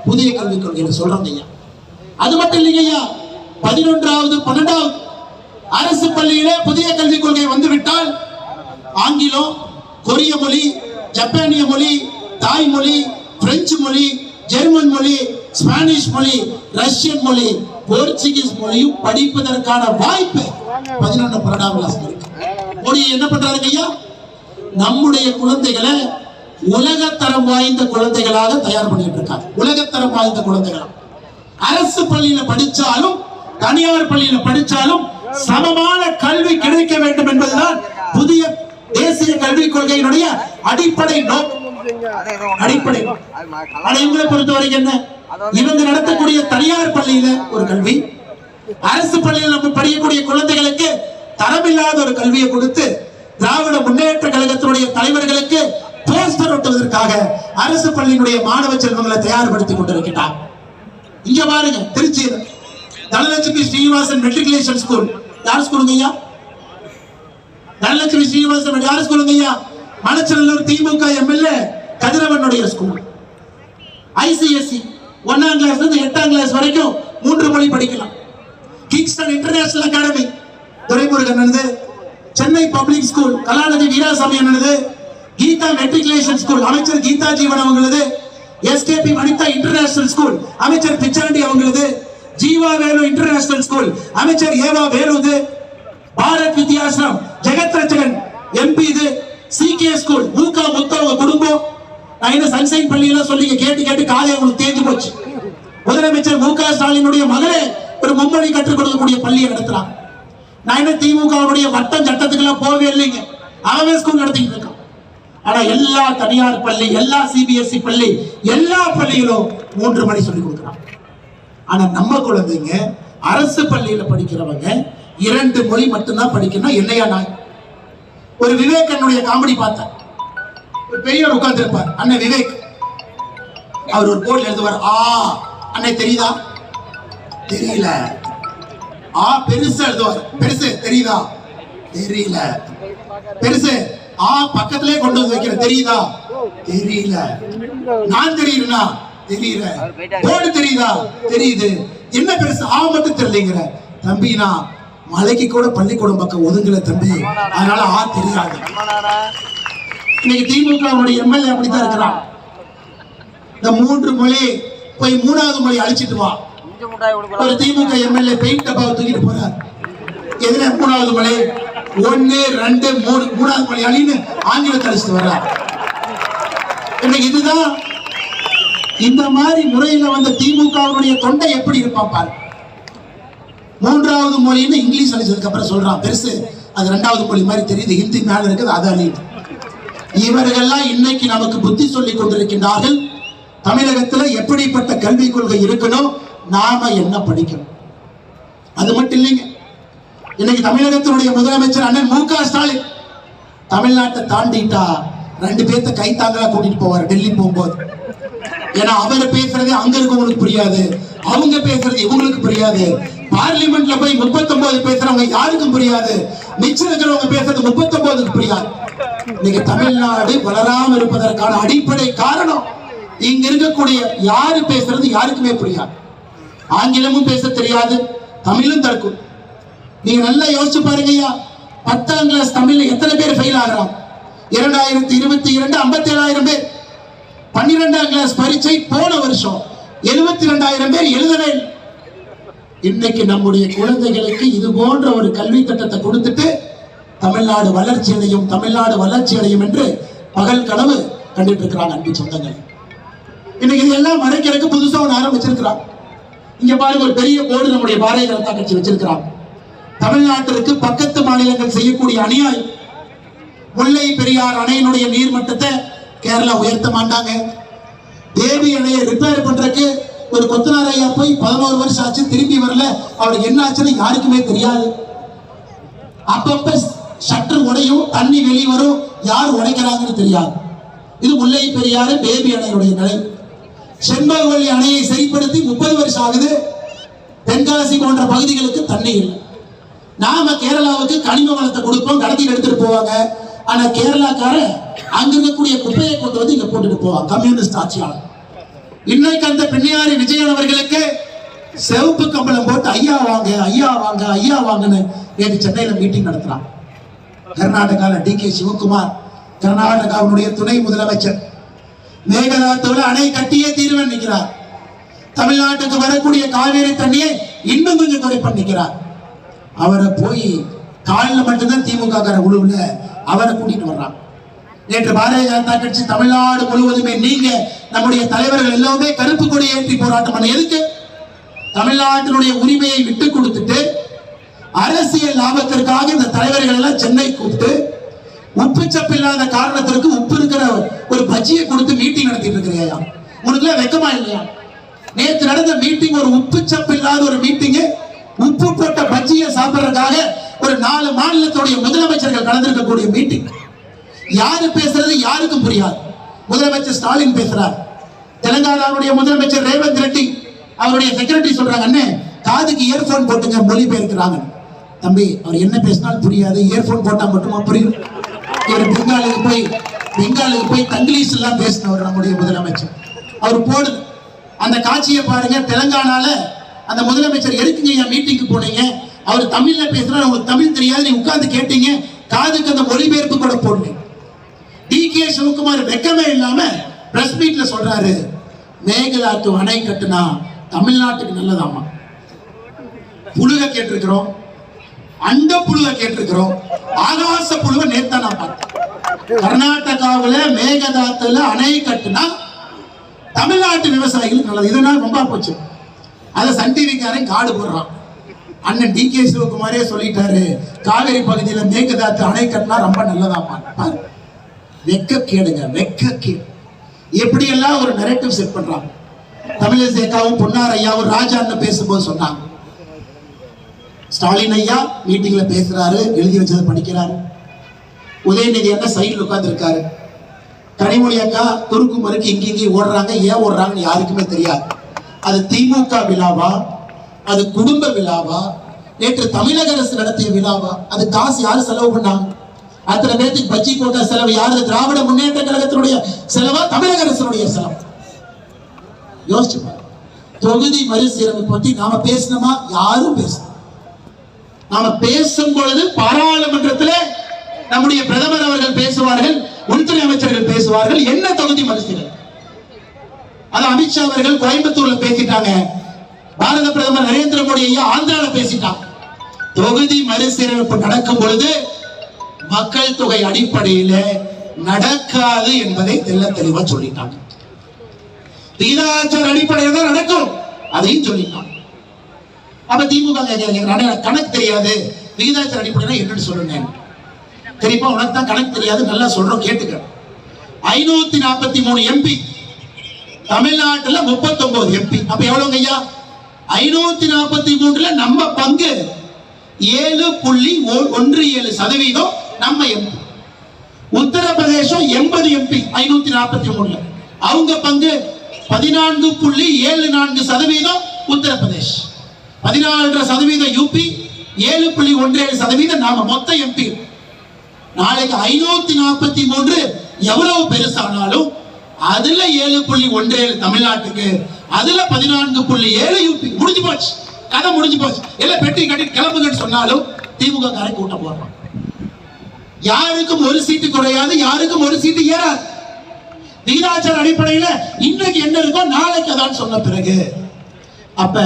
புதிய கல்விக் கொள்கையில சொல்றாங்க ஐயா. அது மட்டும் இல்லைங்க ஐயா, 11வது 12வது அரசு பள்ளியில புதிய கல்விக் கொள்கை வந்துவிட்டால் ஆங்கிலம், கொரிய மொழி, ஜப்பானிய மொழி, தாய் மொழி, பிரெஞ்சு மொழி, ஜெர்மன் மொழி, ஸ்பானிஷ் மொழி, ரஷ்யன் மொழி, போர்ச்சுகீஸ் மொழியும் படிப்பதற்கான வாய்ப்பு 11 12ஆம் கிளாஸ் இருக்கு. மொழி என்ன பண்றாங்க ஐயா, நம்முடைய குழந்தைகளை உலகத்தரம் வாய்ந்த குழந்தைகளாக தயார் பண்ணிட்டு இருக்காங்க. உலகத்தரம் வாய்ந்த குழந்தைகளா அரசு பள்ளியில படிச்சாலும் தனியார் பள்ளியில படிச்சாலும் சமமான கல்வி கிடைக்க வேண்டும் என்பதுதான் புதிய தேசிய கல்விக் கொள்கையினுடைய அடிப்படை நோக்கம். அடிப்படை இவங்களை பொறுத்தவரைக்கும் என்ன, இவங்க நடத்தக்கூடிய தனியார் பள்ளியில ஒரு கல்வி, அரசு பள்ளியில் நம்ம படிக்கக்கூடிய குழந்தைகளுக்கு தரமில்லாத ஒரு கல்வியை கொடுத்து திராவிட முன்னேற்ற கழகத்தினுடைய தலைவர்களுக்கு போஸ்டர் ஒட்டுவதற்காக அரசு பள்ளியினுடைய மாணவ செல்வங்களை தயார்படுத்திக் கொண்டிருக்கிறார். இங்க பாருங்க, திருச்சியில் தனலட்சுமி ஸ்ரீனிவாசன் மெட்ரிகுலேஷன் ஸ்கூல். யார் ஸ்கூலுங்க ஐயா? தனலட்சுமி ஸ்ரீனிவாசன் யார் ஸ்கூலுங்க ஐயா? மணச்சநல்லூர் திமுக எம்எல்ஏ கதிரவனுடைய ஸ்கூல். ஐசிஎஸ்சி 1ஆம் கிளாஸ்ல இருந்து 8ஆம் கிளாஸ் வரைக்கும் 3 மொழி படிக்கலாம். கிங்ஸ்டன் இன்டர்நேஷனல் அகாடமி துரைமுருகன் என்னது, சென்னை பப்ளிக் ஸ்கூல் கலாநிதி வீராசாமி என்னது, கீதா மெட்ரிகுலேஷன் ஸ்கூல் அமைச்சர் கீதா ஜீவன் அவங்களது, எஸ்கேபி வனிதா இன்டர்நேஷனல் ஸ்கூல் அமைச்சர் பிச்சாண்டி அவங்களது, ஜீவா வேலு இன்டர்நேஷனல் ஸ்கூல் அமைச்சர் ஏவா வேலுது, பாரத் வித்யாசிரம் ஜெகத் ரட்சகன் எம்பி இது, சிகே ஸ்கூல் மூகா முத்தவங்க குடும்பம். நான் என்ன சன்சைன் பள்ளியெல்லாம் சொல்லி கேட்டு கேட்டு காலை உங்களுக்கு தேஞ்சு போச்சு. முதலமைச்சர் முக ஸ்டாலினுடைய மகளே ஒரு மும்மொழி கற்றுக் கொடுக்கக்கூடிய பள்ளியை நடத்துறான். நான் என்ன திமுகவுடைய வட்டம் சட்டத்துக்கெல்லாம் போகவே இல்லைங்க, அவன் ஸ்கூல் நடத்திட்டு இருக்கான். ஆனா எல்லா தனியார் பள்ளி, எல்லா சிபிஎஸ்இ பள்ளி, எல்லா பள்ளிகளும் 3 மணி சொல்லி கொடுக்குறான். ஆனா நம்ம குழந்தைங்க அரசு பள்ளியில படிக்கிறவங்க 2 மொழி மட்டும்தான் படிக்கணும். என்னையா நான் ஒரு விவேகனுடைய காமெடி பார்த்தேன். ஒரு பெரியவர் உட்கார்ந்து இருப்பார், அண்ணன் விவேக். அவர் ஒரு போர்ட்ல எழுதுவார், ஆ அண்ணே தெரியுதா? தெரியல. ஆ பெருசு எழுதுவார், பெருசு தெரியுதா? தெரியல. பெருசு ஆ பக்கத்திலே கொண்டு வந்து வைக்கிற, தெரியுதா? தெரியல. நான் தெரியுறா? தெரியல. போர்டு தெரியுதா? தெரியுது. என்ன பெருசு? ஆ மட்டும் தெரியலங்கிற. தம்பினா மலைக்கு கூட பள்ளிக்கூடம் பக்கம் ஒதுங்கல தம்பி, அதனால ஆ தெரியாது. இன்னைக்கு திமுக எம்எல்ஏ அப்படித்தான் இருக்கிறான். இந்த 3 மொழி போய் 3வது மொழி அழிச்சிட்டு வா. ஒரு திமுக எம்எல்ஏ பெயிண்ட் டப்பாவை தூக்கிட்டு போறார். எதுல 3வது மொழி? 1 2 3 3வது மொழி அழின்னு ஆங்கிலத்தை அழிச்சிட்டு வர்றார். இன்னைக்கு இதுதான் இந்த மாதிரி முறையில வந்த திமுகவுடைய தொண்டை எப்படி இருப்பான் பாரு. 3வது மொழின்னு இங்கிலீஷ் அழிச்சதுக்கு அப்புறம் சொல்றான் பெருசு, அது 2வது மொழி மாதிரி தெரியுது, ஹிந்தி மேல இருக்குது, அது அழியுது. இவர்கள்லாம் இன்னைக்கு நமக்கு புத்தி சொல்லிக் கொண்டிருக்கின்றார்கள். தமிழகத்துல எப்படிப்பட்ட கல்விக் கொள்கை இருக்கணும், நாம என்ன படிக்கணும். அது மட்டும் இல்லைங்க, இன்னைக்கு தமிழகத்தினுடைய முதலமைச்சர் அண்ணன் முக ஸ்டாலின் தமிழ்நாட்டை தாண்டிட்டா 2 பேர்த்த கைத்தாங்களா கூட்டிட்டு போவார் டெல்லி போகும்போது. ஏன்னா அவர் பேசுறது அங்க இருக்கவங்களுக்கு புரியாது, அவங்க பேசுறது இவங்களுக்கு புரியாது. பார்லிமெண்ட்ல போய் 39 பேசுறவங்க யாருக்கும் புரியாது, மிச்சம் இருக்கிறவங்க பேசுறது 39க்கு புரியாது. இன்னைக்கு தமிழ்நாடு வளராம இருப்பதற்கான அடிப்படை காரணம் இங்க இருக்கக்கூடிய யாரு பேசுறது யாருக்குமே புரியாது. ஆங்கிலமும் பேச தெரியாது, தமிழும் தற்கும். நீங்க நல்லா யோசிச்சு பாருங்க ஐயா, 10ஆம் கிளாஸ் தமிழ்ல எத்தனை பேர் ஃபெயில் ஆகிறான்? 2022 57,000 பேர். 12ஆம் கிளாஸ் பரீட்சை போன வருஷம் 72,000 பேர் எழுதவே. இன்னைக்கு நம்முடைய குழந்தைகளுக்கு இது போன்ற ஒரு கல்வி திட்டத்தை கொடுத்துட்டு தமிழ்நாடு வளர்ச்சி அடையும், தமிழ்நாடு வளர்ச்சி அடையும் என்று பகல் கனவு கண்டுட்டு இருக்கிறாங்க அன்பு சொந்தங்கள். இன்னைக்கு இதெல்லாம் மறைக்கிறதுக்கு புதுசா ஒன்று ஆரம்பிச்சிருக்கிறாங்க. இங்க பாருங்க, ஒரு பெரிய போர்டு நம்முடைய பாரதிய ஜனதா கட்சி வச்சிருக்கிறாங்க. தமிழ்நாட்டிற்கு பக்கத்து மாநிலங்கள் செய்யக்கூடிய அநியாயம். முல்லை பெரியார் அணையினுடைய நீர்மட்டத்தை கேரளா உயர்த்த மாட்டாங்க. தேவி அணையை ரிப்பேர் பண்றதுக்கு ஒரு கொத்தனார் ஐயா போய் 11 வருஷம் ஆச்சு, திரும்பி வரல. அவருக்கு என்ன ஆச்சுன்னு யாருக்குமே தெரியாது. அப்பப்ப ஷட்டர் உடையும், தண்ணி வெளியே வரும், யார் உடைக்கிறாங்கன்னு தெரியாது. இது முல்லை பெரியாறு தேவி அணையுடைய நிலை. செண்பகவல்லி அணையை சரிப்படுத்தி 30 வருஷம் ஆகுது. தென்காசி போன்ற பகுதிகளுக்கு தண்ணி இல்லை. நாம கேரளாவுக்கு கனிம வளத்தை கொடுப்போம், கடத்தி எடுத்துட்டு போவாங்க. ஆனா கேரளாக்கார அங்க இருக்கக்கூடிய குப்பையை கொண்டு வந்து இங்க போட்டுட்டு போவாங்க கம்யூனிஸ்ட் ஆட்சியாளர். இன்னைக்கு அந்த பிள்ளையாரி விஜயன் அவர்களுக்கு செவப்பு கம்பளம் போட்டு ஐயா வாங்க ஐயா வாங்க ஐயா வாங்கன்னு நேற்று சென்னையில மீட்டிங் நடத்துறான். கர்நாடகாவில் DK சிவகுமார், கர்நாடகாவுடைய துணை முதலமைச்சர், மேகதாத்துல அணை கட்டியே தீர்வு நிற்கிறார். தமிழ்நாட்டுக்கு வரக்கூடிய காவேரி தண்ணியை இன்னும் கொஞ்சம் குறை பண்ணிக்கிறார். அவரை போய் காலில் மட்டும்தான் திமுக உழுவுல அவரை கூட்டிட்டு வர்றான். நேற்று பாரதிய ஜனதா கட்சி தமிழ்நாடு முழுவதுமே நீங்க நம்முடைய தலைவர்கள் எல்லாமே கருப்பு கொடி ஏற்றி போராட்டம் பண்ண. எதுக்கு? தமிழ்நாட்டினுடைய உரிமையை விட்டு கொடுத்துட்டு அரசியல் லாபத்திற்காக இந்த தலைவர்கள் எல்லாம் சென்னை கூப்பிட்டு உப்பு சப்பு இல்லாத காரணத்திற்கு உப்பு இருக்கிற ஒரு பஜ்ஜியை கொடுத்து மீட்டிங் நடத்திட்டு இருக்கிறையா? உனக்குலாம் வெக்கமா இல்லையா? நேற்று நடந்த மீட்டிங் ஒரு உப்பு சப்பு இல்லாத ஒரு மீட்டிங், உப்பு போட்ட பஜ்ஜியை சாப்பிடுறதுக்காக ஒரு 4 மாநிலத்துடைய முதலமைச்சர்கள் கலந்திருக்கக்கூடிய மீட்டிங். யாரு பேசுறது யாருக்கும் புரியாது. முதலமைச்சர் ஸ்டாலின் பேசுறார், தெலுங்கானாவுடைய முதலமைச்சர் ரேவந்த் ரெட்டி அவருடைய செக்ரட்டரி சொல்றாங்க, அண்ணே காதுக்கு இயர்போன் போட்டுங்க, மொழிபெயர்க்கிறாங்க. தம்பி அவர் என்ன பேசினாலும் புரியாது, இயர்போன் போட்டா மட்டுமா புரியும்? இவர் பெங்காலுக்கு போய் தங்கிலீஷ் எல்லாம் பேசினவர் நம்முடைய முதலமைச்சர். அவர் போடு அந்த காட்சியை பாருங்க. தெலுங்கானால அந்த முதலமைச்சர் எதுக்குங்க மீட்டிங்கு போனீங்க? அவர் தமிழ்ல பேசுறாரு, உங்களுக்கு தமிழ் தெரியாது, நீ உட்கார்ந்து கேட்டீங்க, காதுக்கு அந்த மொழிபெயர்ப்பு கூட போடணும். DK சிவகுமார் வெக்கமே இல்லாம பிரஸ் மீட்ல சொல்றாரு, மேகதாட்டு அணை கட்டுனா தமிழ்நாட்டுக்கு நல்லதாமா. புழுக கேட்டிருக்கிறோம், அண்ட புழுக கேட்டிருக்கிறோம், ஆகாச புழுவை நேத்தா நான் பார்த்தேன். கர்நாடகாவில் மேகதாத்துல அணை கட்டுனா தமிழ்நாட்டு விவசாயிகளுக்கு நல்லது. இதனால் ரொம்ப போச்சு. அதை சன் டிவிக்காரன் காடு போடுறான். அண்ணன் DK சிவகுமாரே சொல்லிட்டாரு, காவேரி பகுதியில் மேகதாத்து அணை கட்டினா ரொம்ப நல்லதாமா. வெக்க கேடுங்க, வெக்க கேடு. எப்படி எல்லாம் ஒரு நரேட்டிவ் செட் பண்றாங்க. தமிழிசை அக்காவும் பொன்னார் ஐயாவும் ராஜா பேசும்போது சொன்னாங்க, ஸ்டாலின் ஐயா மீட்டிங்ல பேசுறாரு, எழுதி வச்சதை படிக்கிறாரு. உதயநிதி அண்ணா சைடில் உட்கார்ந்து இருக்காரு. கனிமொழி அக்கா குறுக்கு மறுக்கு இங்கேயும் ஓடுறாங்க. ஏன் ஓடுறாங்கன்னு யாருக்குமே தெரியாது. அது திமுக விழாவா, அது குடும்ப விழாவா, நேற்று தமிழக அரசு நடத்திய விழாவா? அது காசு யாரு செலவு பண்ணாங்க? அத்தனை பேருக்கு பஜ்ஜி போட்ட செலவு யாரு? திராவிட முன்னேற்ற கழகத்தினுடைய செலவா, தமிழக அரசுடைய செலவு? யோசிச்சு பாருங்க. தொகுதி மறுசீரமைப்பு பற்றி நாம பேசணுமா? யாரும் பேசணும். நாம பேசும் பொழுது பாராளுமன்றத்தில் நம்முடைய பிரதமர் அவர்கள் பேசுவார்கள், உள்துறை அமைச்சர்கள் பேசுவார்கள். என்ன தொகுதி மறுசீரமைப்பு? அது அமித்ஷா அவர்கள் கோயம்புத்தூர்ல பேசிட்டாங்க. பாரத பிரதமர் நரேந்திர மோடி ஐயா ஆந்திரால பேசிட்டாங்க. தொகுதி மறுசீரமைப்பு நடக்கும் பொழுது மக்கள் தொகை அடிப்படையில் நடக்காது என்பதை தெல்ல தெளிவா சொல்லிட்டாங்க. விகிதாச்சார அடிப்படையில் தான் நடக்கும், அதையும் சொல்லிட்டாங்க. அப்ப திமுக கணக்கு தெரியாது, விகிதாச்சார அடிப்படையில் என்னன்னு சொல்லுங்க. தெரியுமா? உனக்கு தான் கணக்கு தெரியாது, நல்லா சொல்றோம் கேட்டுக்க. 543 MP, தமிழ்நாட்டுல 39 MP. அப்ப எவ்வளவு ஐயா? 543ல நம்ம பங்கு 7.17% நம்ம MP. உத்தரப்பிரதேசம் 80 MP 543ல, அவங்க பங்கு 14.74% உத்தரப்பிரதேஷ், 14% UP, 7.17% நாம மொத்த MP. நாளைக்கு 543 எவ்வளவு பெருசானாலும் அதுல 7.17 தமிழ்நாட்டுக்கு, அதுல 14.7 UP. முடிஞ்சு போச்சு, கதை முடிஞ்சு போச்சு. எல்லாம் பெட்டி கட்டி கிளம்புங்கன்னு சொன்னாலும் திமுக காரை கூட்ட போடுறோம். யாருக்கும் ஒரு சீட்டு குறையாது, யாருக்கும் ஒரு சீட்டு ஏறாது. விகிதாச்சார அடிப்படையில் இன்னைக்கு என்ன இருக்கோ நாளைக்கு அதான் சொன்ன பிறகு, அப்ப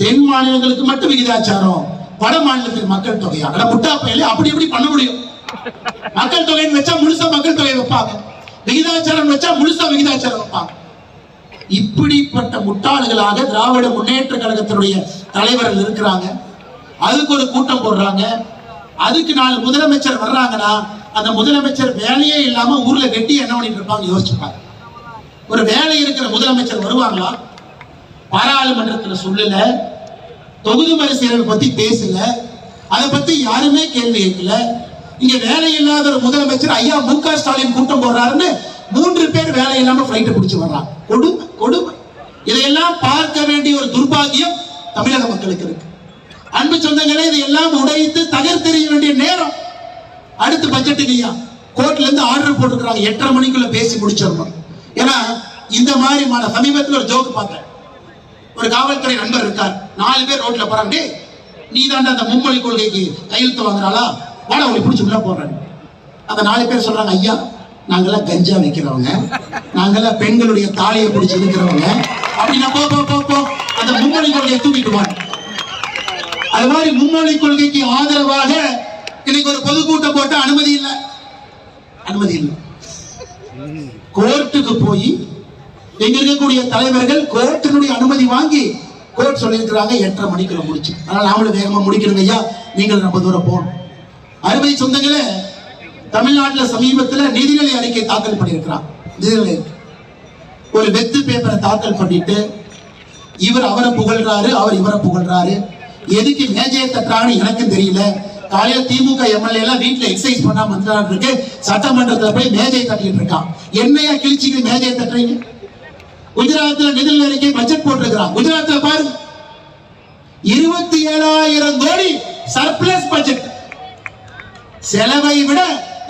தென் மாநிலங்களுக்கு மட்டும் விகிதாச்சாரம், வட மாநிலத்துக்கு மக்கள் தொகையா? முட்டா பையில அப்படி எப்படி பண்ண முடியும்? மக்கள் தொகைன்னு வச்சா முழுசா மக்கள் தொகை வைப்பாங்க, விகிதாச்சாரம் வச்சா முழுசா விகிதாச்சாரம் வைப்பாங்க. இப்படிப்பட்ட முட்டாள்களாக திராவிட முன்னேற்ற கழகத்தினுடைய தலைவர்கள் இருக்கிறாங்க. அதுக்கு ஒரு கூட்டம் போடுறாங்க. அதுக்கு 4 முதலமைச்சர் வர்றாங்கன்னா அந்த முதலமைச்சர் வேலையே இல்லாம ஊர்ல வெட்டி என்ன பண்ணிட்டு இருப்பாங்க யோசிச்சுப்பாங்க. ஒரு வேலை இருக்கிற முதலமைச்சர் வருவாங்களா? பாராளுமன்றத்துல சொல்லல, தொகுதி மறுசீரமைப்பு பத்தி பேசல, அதை பத்தி யாருமே கேள்வி கேட்கல. இங்க வேலை இல்லாத ஒரு முதலமைச்சர் ஐயா MK ஸ்டாலின் கூட்டம் போடுறாருன்னு 3 பேர் வேலை இல்லாம பிளைட் பிடிச்சு வர்றாங்க. கொடுமை, கொடுமை. இதையெல்லாம் பார்க்க வேண்டிய ஒரு துர்பாகியம் தமிழக மக்களுக்கு இருக்கு. அன்பு சொந்தங்களே, இதையெல்லாம் உடைத்து தகர்த்தெறிய வேண்டிய நேரம். அடுத்து பட்ஜெட்டுக்கு ஐயா கோர்ட்ல இருந்து ஆர்டர் போட்டுக்கிறாங்க, 8:30 மணிக்குள்ள பேசி முடிச்சிடணும். ஏன்னா இந்த மாதிரி சமீபத்தில் ஒரு ஜோக்கு பார்த்தேன். ஒரு காவல்துறை நண்பர் இருக்கார், 4 பேர் ரோட்ல போறாங்க. நீ தாண்டா அந்த மும்மொழி கொள்கைக்கு கையெழுத்து வாங்குறாளா, வாடா உங்களை பிடிச்சி உள்ள போடுறாங்க. அந்த 4 பேர் சொல்றாங்க, ஐயா நாங்கெல்லாம் கஞ்சா வைக்கிறவங்க, நாங்கெல்லாம் பெண்களுடைய தாலியை பிடிச்சி இருக்கிறவங்க அப்படின்னா போ அந்த மும்மொழி கொள்கையை தூக்கிட்டு வாங்க. அது மாதிரி மும்மொழி கொள்கைக்கு ஆதரவாக இன்னைக்கு ஒரு பொதுக்கூட்டம் போட்டு அனுமதி இல்லை. கோர்ட்டுக்கு போய் எங்க இருக்கக்கூடிய தலைவர்கள் கோர்ட்டினுடைய அனுமதி வாங்கி கோர்ட் சொல்லியிருக்கிறாங்க 8:30 மணிக்குள்ள முடிச்சு. அதனால நாமளும் வேகமா முடிக்கணுங்க ஐயா, நீங்கள் ரொம்ப தூரம் போகணும். அருமை சொந்தங்களே, தமிழ்நாட்டில் சமீபத்தில் நிதிநிலை அறிக்கை தாக்கல் பண்ணியிருக்கிறார். நிதிநிலை ஒரு வெத்து பேப்பரை தாக்கல் பண்ணிட்டு இவர் அவரை புகழ்றாரு, அவர் இவரை புகழ்றாரு. எதுக்கு மேஜையை தட்டுறான்னு எனக்கும் தெரியல. காலையில திமுக எம்எல்ஏ எல்லாம் வீட்டுல எக்ஸசைஸ் பண்ணாம இருக்கு, சட்டமன்றத்தில் போய் மேஜையை தட்டிட்டு இருக்கான். என்னையா கிழிச்சிக்கு மேஜையை தட்டுறீங்க? குஜராத்தில் நிதிநிலை அறிக்கை பட்ஜெட் போட்டிருக்கிறான். குஜராத்தில் பாருங்க, 27,000 கோடி சர்ப்ளஸ் பட்ஜெட். செலவை விட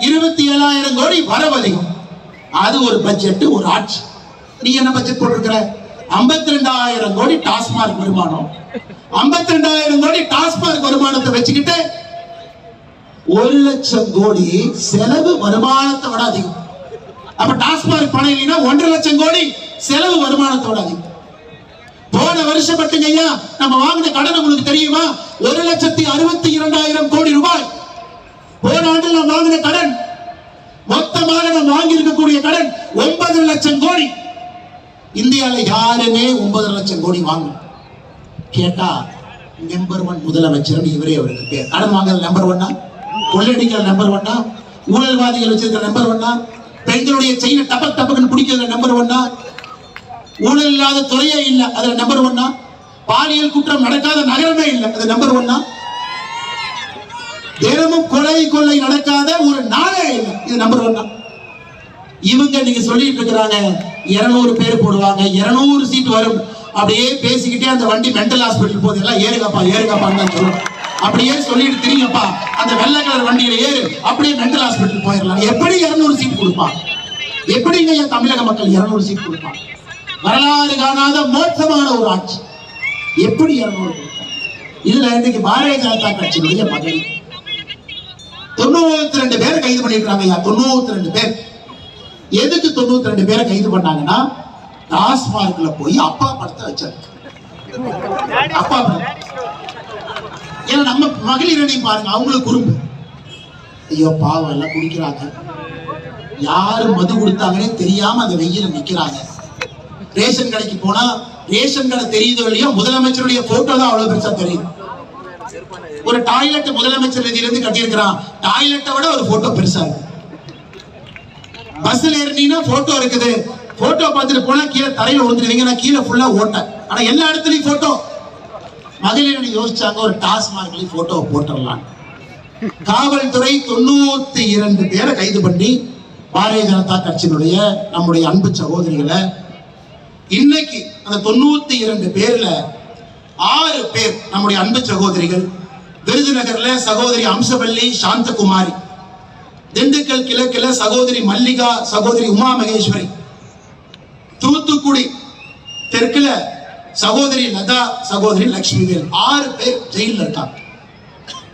27,000 கோடி வரவு அதிகம். அது ஒரு பட்ஜெட், ஒரு ஆட்சி. நீ என்ன பட்ஜெட் போட்டிருக்கிற? 52,000 கோடி டாஸ்மார்க் வருமானம். 52,000 கோடி டாஸ்மார்க் வருமானத்தை வச்சுக்கிட்டு 1,00,000 கோடி செலவு வருமானத்தை விட அதிகம். அப்ப டாஸ்மார்க் பணம் இல்லைன்னா 1,50,000 கோடி செலவு வருமானத்தோட அதிகம். போன வருஷம் மட்டும் ஐயா நம்ம வாங்கின கடன் உங்களுக்கு தெரியுமா? 1,62,000 கோடி ரூபாய். போன ஆண்டில் நாம் வாங்கின கடன், மொத்தமாக நாம் வாங்கி இருக்கக்கூடிய கடன் 9,00,000 கோடி. இந்தியாவில் யாருமே 9,00,000 கோடி வாங்க கேட்டா நம்பர் 1 முதலமைச்சர் இவரே. அவருக்கு பேர் கடன் வாங்குறது நம்பர் 1, கொள்ளையடிக்கிற நம்பர் 1, ஊழல்வாதிகள் வச்சிருக்கிற நம்பர் 1, பெண்களுடைய செயினை டபக் டபக்குன்னு பிடிக்கிறது நம்பர் 1, ஊழல் இல்லாத துறையே இல்லை அதுல நம்பர் 1, பாலியல் குற்றம் நடக்காத நகரமே இல்லை அது நம்பர் 1, தினமும் கொள்ளை நடக்காத ஒரு நாளே இல்லை இது நம்பர் 1. இவங்க நீங்க சொல்லிட்டு இருக்கிறாங்க 200 பேர் போடுவாங்க, 200 சீட் வரும். அப்படியே பேசிக்கிட்டே அந்த வண்டி மென்டல் ஹாஸ்பிட்டல் போகுது, எல்லாம் ஏறுகாப்பான்னு தான் சொல்லணும். அப்படியே சொல்லிட்டு தெரியுங்கப்பா, அந்த வெள்ளை கலர் வண்டியில ஏறு, அப்படியே மென்டல் ஹாஸ்பிட்டல் போயிடலாம். எப்படி 200 சீட் கொடுப்பான்? எப்படிங்க என் தமிழக மக்கள் 200 சீட் கொடுப்பான்? வரலாறு காணாத மோசமான ஒரு ஆட்சி. எப்படி 200 கொடுப்பான்? இதுல இன்னைக்கு பாரதிய ஜனதா கட்சியினுடைய மகள் 92 பேரை கைது பண்ணிருக்காங்க. 92 பேர். எதுக்கு 92 பேரை கைது பண்ணாங்கன்னா, டாஸ்மார்க்ல போய் அப்பா படத்தை வச்சாரு. அப்பா படம். ஏன்னா நம்ம மகளிரையும் பாருங்க, அவங்களுக்கு குறும்பு. ஐயோ பாவம், எல்லாம் குடிக்கிறாங்க, யாரு மது கொடுத்தாங்கன்னே தெரியாம அந்த வெயில நிக்கிறாங்க. ரேஷன் கடைக்கு போனா ரேஷன் கடை தெரியுதோ இல்லையோ, முதலமைச்சருடைய போட்டோ தான் அவ்வளவு பெருசா தெரியுது. ஒரு டாய்லெட் முதலமைச்சர் நிதியிலிருந்து கட்டியிருக்கிறான், டாய்லெட்டை விட ஒரு போட்டோ பெருசா இருக்கு. பஸ்ல ஏறினீங்கன்னா போட்டோ இருக்குது, போட்டோ பார்த்துட்டு போனா கீழே தரையில விழுந்துருவீங்க, கீழே ஃபுல்லா ஓட்ட. ஆனா எல்லா இடத்துலயும் போட்டோ. மகளிர் யோசிச்சாங்க, ஒரு டாஸ்மார்க்லயும் போட்டோ போட்டுடலாம். காவல்துறை 92 பேரை கைது பண்ணி பாரதிய ஜனதா கட்சியினுடைய நம்முடைய அன்பு சகோதரிகளை இன்னைக்கு அந்த 92 பேர்ல 6 பேர் நம்முடைய அன்பு சகோதரிகள். விருதுநகர்ல சகோதரி அம்சவல்லி சாந்தகுமாரி, திண்டுக்கல் கிழக்குல சகோதரி மல்லிகா, சகோதரி உமா மகேஸ்வரி, தூத்துக்குடி தெற்குல சகோதரி லதா, சகோதரி லட்சுமிவேல். 6 பேர் ஜெயில இருக்காங்க.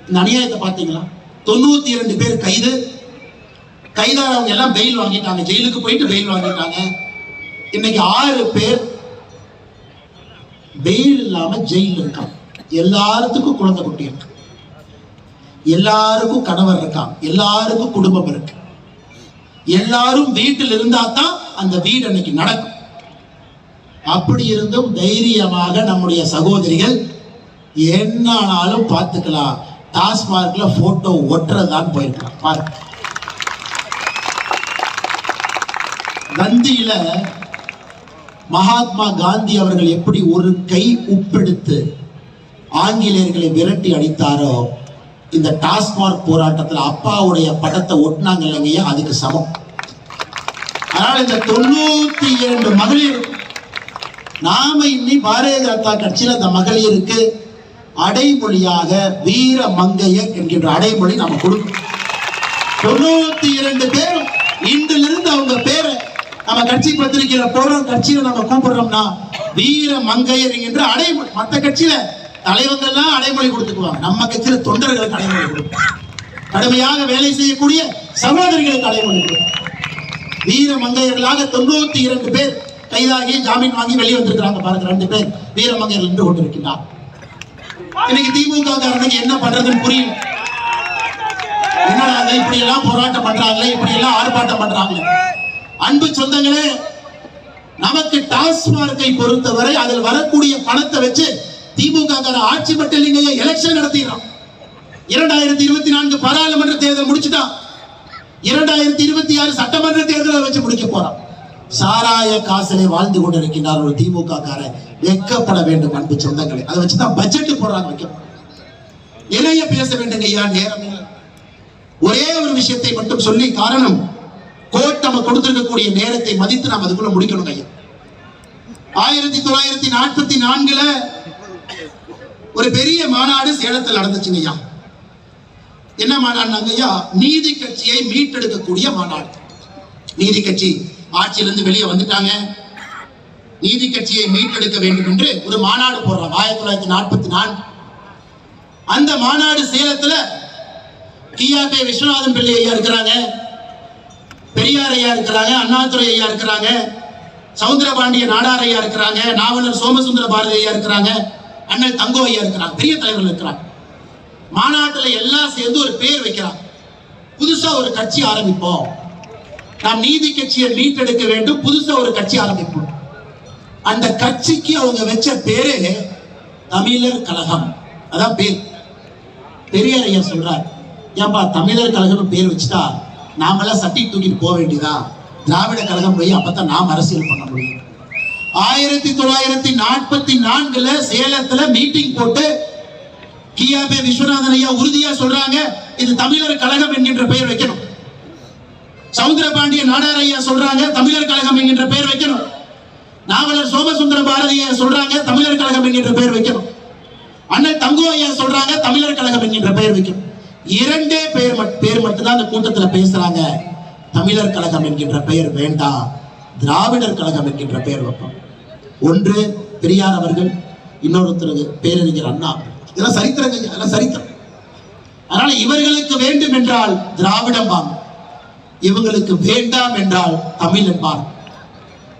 இந்த அநியாயத்தை பாத்தீங்களா? 92 பேர் கைது. கைதானவங்க எல்லாம் பெயில் வாங்கிட்டாங்க, ஜெயிலுக்கு போயிட்டு பெயில் வாங்கிட்டாங்க. இன்னைக்கு 6 பேர் பெயில் இல்லாம ஜெயில இருக்காங்க. எல்லாத்துக்கும் குழந்தை குட்டி இருக்கு, எல்லாருக்கும் கணவர் இருக்கான், எல்லாருக்கும் குடும்பம் இருக்கு. எல்லாரும் வீட்டில் இருந்தா தான் அந்த வீடு அன்னைக்கு நடக்கும். அப்படி இருந்தும் தைரியமாக நம்முடைய சகோதரிகள் என்னாலும் பார்த்துக்கலாம், டாஸ்மார்க்ல போட்டோ ஒட்டுறதான் போயிருக்கலாம். பாருங்க, கந்தியில மகாத்மா காந்தி அவர்கள் எப்படி ஒரு கை உப்பெடுத்து ஆங்கிலேயர்களை விரட்டி அடித்தாரோ, இந்த டாஸ்மார்க் போராட்டத்தில் அப்பாவுடைய படத்தை ஒட்டினாங்க இல்லைங்கய்யா, அதுக்கு சமம். அதனால இந்த 92 மகளிர் நாம இன்னி பாரதிய ஜனதா கட்சியில் அந்த மகளிருக்கு அடைமொழியாக வீர மங்கையர் என்கின்ற அடைமொழி நாம கொடுக்கணும். 92 பேர் இன்றிலிருந்து அவங்க பேரை நம்ம கட்சி பத்திரிகையில போறோம், கட்சியில நம்ம கூப்பிடுறோம்னா வீர மங்கையர் என்கின்ற அடைமொழி. மற்ற கட்சியில தலைவர்கள்லாம் அடைமொழி கொடுத்துக்குவாங்க, நம்ம கட்சியில தொண்டர்களுக்கு அடைமொழி கொடுப்போம். கடுமையாக வேலை செய்யக்கூடிய சகோதரிகளுக்கு அடைமொழி கொடுப்போம். வீர மங்கையர்களாக 92 பேர் கைதாகி ஜாமீன் வாங்கி வெளியே வந்திருக்கிறாங்க பாருங்க. 2 பேர் வீர மங்கையர்கள் நின்று கொண்டிருக்கிறார். இன்னைக்கு திமுக காரனுக்கு என்ன பண்றதுன்னு புரியல. என்னடா இப்படி எல்லாம் போராட்டம் பண்றாங்களே, இப்படி எல்லாம் ஆர்ப்பாட்டம் பண்றாங்களே. அன்பு சொந்தங்களே, நமக்கு டாஸ்மார்க்கை பொறுத்தவரை அதில் வரக்கூடிய பணத்தை வச்சு திமுக ஆட்சி மட்டும் இல்லைங்க, எலெக்ஷன் நடத்திடுறோம். 2024 பாராளுமன்ற தேர்தல் முடிச்சுட்டான், 2026 சட்டமன்ற தேர்தலை வச்சு முடிக்க போறோம். சாராய காசிலே வாழ்ந்து கொண்டிருக்கின்றார் ஒரு திமுக காரன், வெட்கப்பட வேண்டும் அன்பு சொந்தங்களே. அதை வச்சுதான் பட்ஜெட் போடுறாங்க. வைக்க நிறைய பேச வேண்டும் ஐயா, நேரம் இல்லை. ஒரே ஒரு விஷயத்தை மட்டும் சொல்லி, காரணம் கோர்ட் நம்ம கொடுத்திருக்கக்கூடிய நேரத்தை மதித்து நாம் அதுக்குள்ள முடிக்கணும் ஐயா. 1944 ஒரு பெரிய மாநாடு சேலத்தில் நடந்துச்சுங்க ஐயா. என்ன மாநாடு ஐயா? நீதி கட்சியை மீட்டெடுக்கக்கூடிய மாநாடு. நீதி கட்சி ஆட்சியிலிருந்து வெளியே வந்துட்டாங்க, நீதி கட்சியை மீட்டெடுக்க வேண்டும் என்று ஒரு மாநாடு போடுறாங்க 1944. அந்த மாநாடு சேலத்துல கியாபே விஸ்வநாதன் பிள்ளை ஐயா இருக்கிறாங்க, பெரியார் ஐயா இருக்கிறாங்க, அண்ணாதுரை ஐயா இருக்கிறாங்க, சவுந்தரபாண்டிய நாடார் ஐயா இருக்கிறாங்க, நாவலர் சோமசுந்தர பாரதி ஐயா இருக்கிறாங்க, அண்ணல் தங்கோ ஐயா இருக்கிறாங்க, பெரிய தலைவர்கள் இருக்கிறாங்க. மாநாட்டில் எல்லாம் சேர்ந்து ஒரு பேர் வைக்கிறாங்க. புதுசா ஒரு கட்சி ஆரம்பிப்போம், நாம் நீதி கட்சியை மீட்டெடுக்க வேண்டும், புதுசா ஒரு கட்சி ஆரம்பிப்போம். அந்த கட்சிக்கு அவங்க வச்ச பேரு தமிழர் கழகம். அதான் பேர். பெரியார் ஐயா சொல்றார், ஏன்பா தமிழர் கழகம் பேர் வச்சுட்டா நாமெல்லாம் சட்டி தூக்கிட்டு போக வேண்டியதா, திராவிட கழகம் போய் அப்பதான் நாம் அரசியல் பண்ண முடியும். 1944 சேலத்துல மீட்டிங் போட்டு கியாபே விஸ்வநாதன் ஐயா உறுதியா சொல்றாங்க, இது தமிழர் கழகம் என்கின்ற பெயர் வைக்கணும். சவுந்தரபாண்டிய நாடார் ஐயா சொல்றாங்க, தமிழர் கழகம் என்கின்ற பெயர் வைக்கணும். நாவலர் சோமசுந்தர பாரதி ஐயா சொல்றாங்க, தமிழர் கழகம் என்கின்ற பெயர் வைக்கணும். அண்ணல் தங்கோ ஐயா சொல்றாங்க, தமிழர் கழகம் என்கின்ற பெயர் வைக்கணும். 2 பேர் மட்டும்தான் அந்த கூட்டத்தில் பேசுறாங்க, தமிழர் கழகம் என்கின்ற பெயர் வேண்டாம், திராவிடர் கழகம் என்கின்ற பெயர் வைப்போம். ஒன்று பெரியார் அவர்கள், இன்னொருத்தருக்கு பேரறிஞர் அண்ணா. இதெல்லாம் சரித்திரங்க, இதெல்லாம் சரித்திரம். அதனால இவர்களுக்கு வேண்டும் என்றால் திராவிடம் வாங்க, இவங்களுக்கு வேண்டாம் என்றால் தமிழ் என்பார்.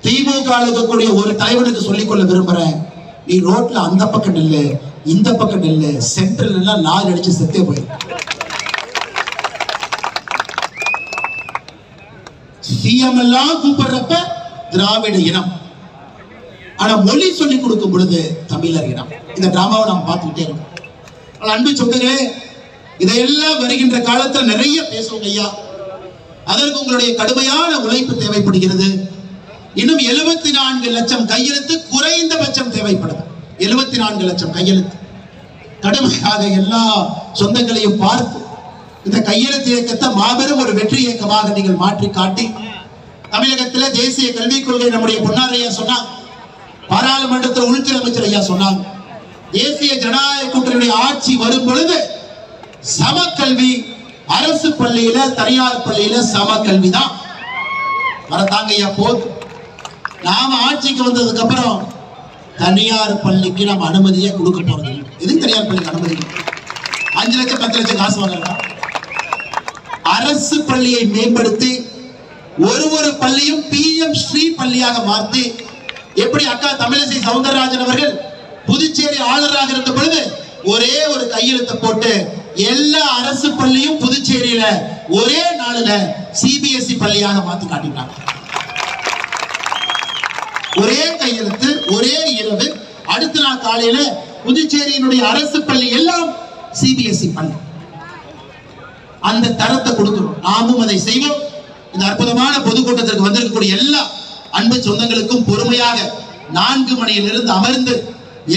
திமுக இருக்கக்கூடிய ஒரு தலைவனுக்கு சொல்லிக்கொள்ள விரும்புறேன், நீ ரோட்ல அந்த பக்கம் நில்லு, இந்த பக்கம் நில்லு, சென்ட்ரல் எல்லாம் லாரி அடிச்சு செத்தே போயிரு. சிஎம் எல்லாம் கூப்பிடுறப்ப திராவிட இனம், ஆனா மொழி சொல்லிக் கொடுக்கும் பொழுது தமிழர் இனம். இந்த டிராமாவை நாம் பார்த்துக்கிட்டே இருக்கோம். அன்பு சொந்தங்களே, இதையெல்லாம் வருகின்ற காலத்தில் நிறைய பேசுவோம் ஐயா. அதற்கு உங்களுடைய கடுமையான உழைப்பு தேவைப்படுகிறது. இன்னும் 74 லட்சம் கையெழுத்து குறைந்தபட்சம் தேவைப்படுது. 74 லட்சம் கையெழுத்து. கடுமையாக எல்லா சொந்தங்களையும் பார்த்து இந்த கையெழுத்து இயக்கத்தை மாபெரும் ஒரு வெற்றி இயக்கமாக நீங்கள் மாற்றி காட்டி, தமிழகத்தில் தேசிய கல்விக் கொள்கை நம்முடைய பொன்னார் ஐயா சொன்னாங்க, பாராளுமன்றத்தில் உள்துறை அமைச்சர் ஐயா சொன்னாங்க, தேசிய ஜனநாயக கூட்டணியுடைய ஆட்சி வரும் பொழுது சமக்கல்வி, அரசு பள்ளியில தனியார் பள்ளியில சமக்கல்வி தான் வரத்தாங்க ஐயா. போதும், நாம ஆட்சிக்கு வந்ததுக்கு அப்புறம் தனியார் பள்ளிக்கு நம்ம அனுமதியே கொடுக்க போறது இல்லை. எதுக்கு தனியார் பள்ளிக்கு அனுமதி? 5 லட்சம் 10 லட்சம் காசு வாங்கலாம். அரசு பள்ளியை மேம்படுத்தி ஒரு பள்ளியும் PM ஸ்ரீ பள்ளியாக மாற்றி, எப்படி அக்கா தமிழிசை சவுந்தரராஜன் அவர்கள் புதுச்சேரி ஆளுநராக இருந்த பொழுது ஒரே ஒரு கையெழுத்தை போட்டு எல்லா அரசு பள்ளியும் புதுச்சேரியில ஒரே நாளில் CBSE பள்ளியாக மாற்றி காட்டினாங்க. ஒரே கையெழுத்து, ஒரே இரவு, அடுத்த நாள் காலையில புதுச்சேரியினுடைய அரசு பள்ளி எல்லாம் CBSE பள்ளி. அந்த தரத்தை கொடுக்கிறோம், நாமும் அதை செய்வோம். இந்த அற்புதமான பொதுக்கூட்டத்திற்கு வந்திருக்கக்கூடிய எல்லா அன்பு சொந்தங்களுக்கும் பொறுமையாக 4 மணியிலிருந்து அமர்ந்து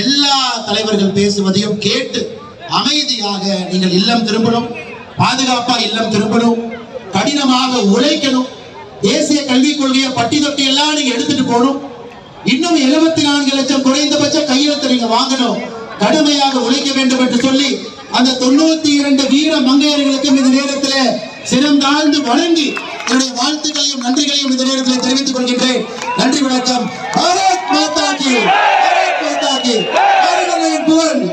எல்லா தலைவர்கள் பேசுவதையும் கேட்டு அமைதியாக நீங்கள் இல்லம் திரும்பணும், பாதுகாப்பா இல்லம் திரும்பணும், கடினமாக உழைக்கணும். தேசிய கல்விக் கொள்கையை பட்டி தொட்டி எல்லாம் நீங்க எடுத்துட்டு போகணும். இன்னும் 74 லட்சம் குறைந்தபட்ச கையெழுத்து நீங்க வாங்கணும். கடுமையாக உழைக்க வேண்டும் என்று சொல்லி அந்த 92 வீர மங்கையர்களுக்கும் இந்த நேரத்தில் சிரம் தாழ்ந்து வணங்கி என்னுடைய வாழ்த்துக்களையும் நன்றிகளையும் இந்த நேரத்தில் தெரிவித்துக் கொள்கின்றேன். நன்றி, வணக்கம். பாரத் மாதா கி, பாரத் மாதா கி, பாரத் புகழ்.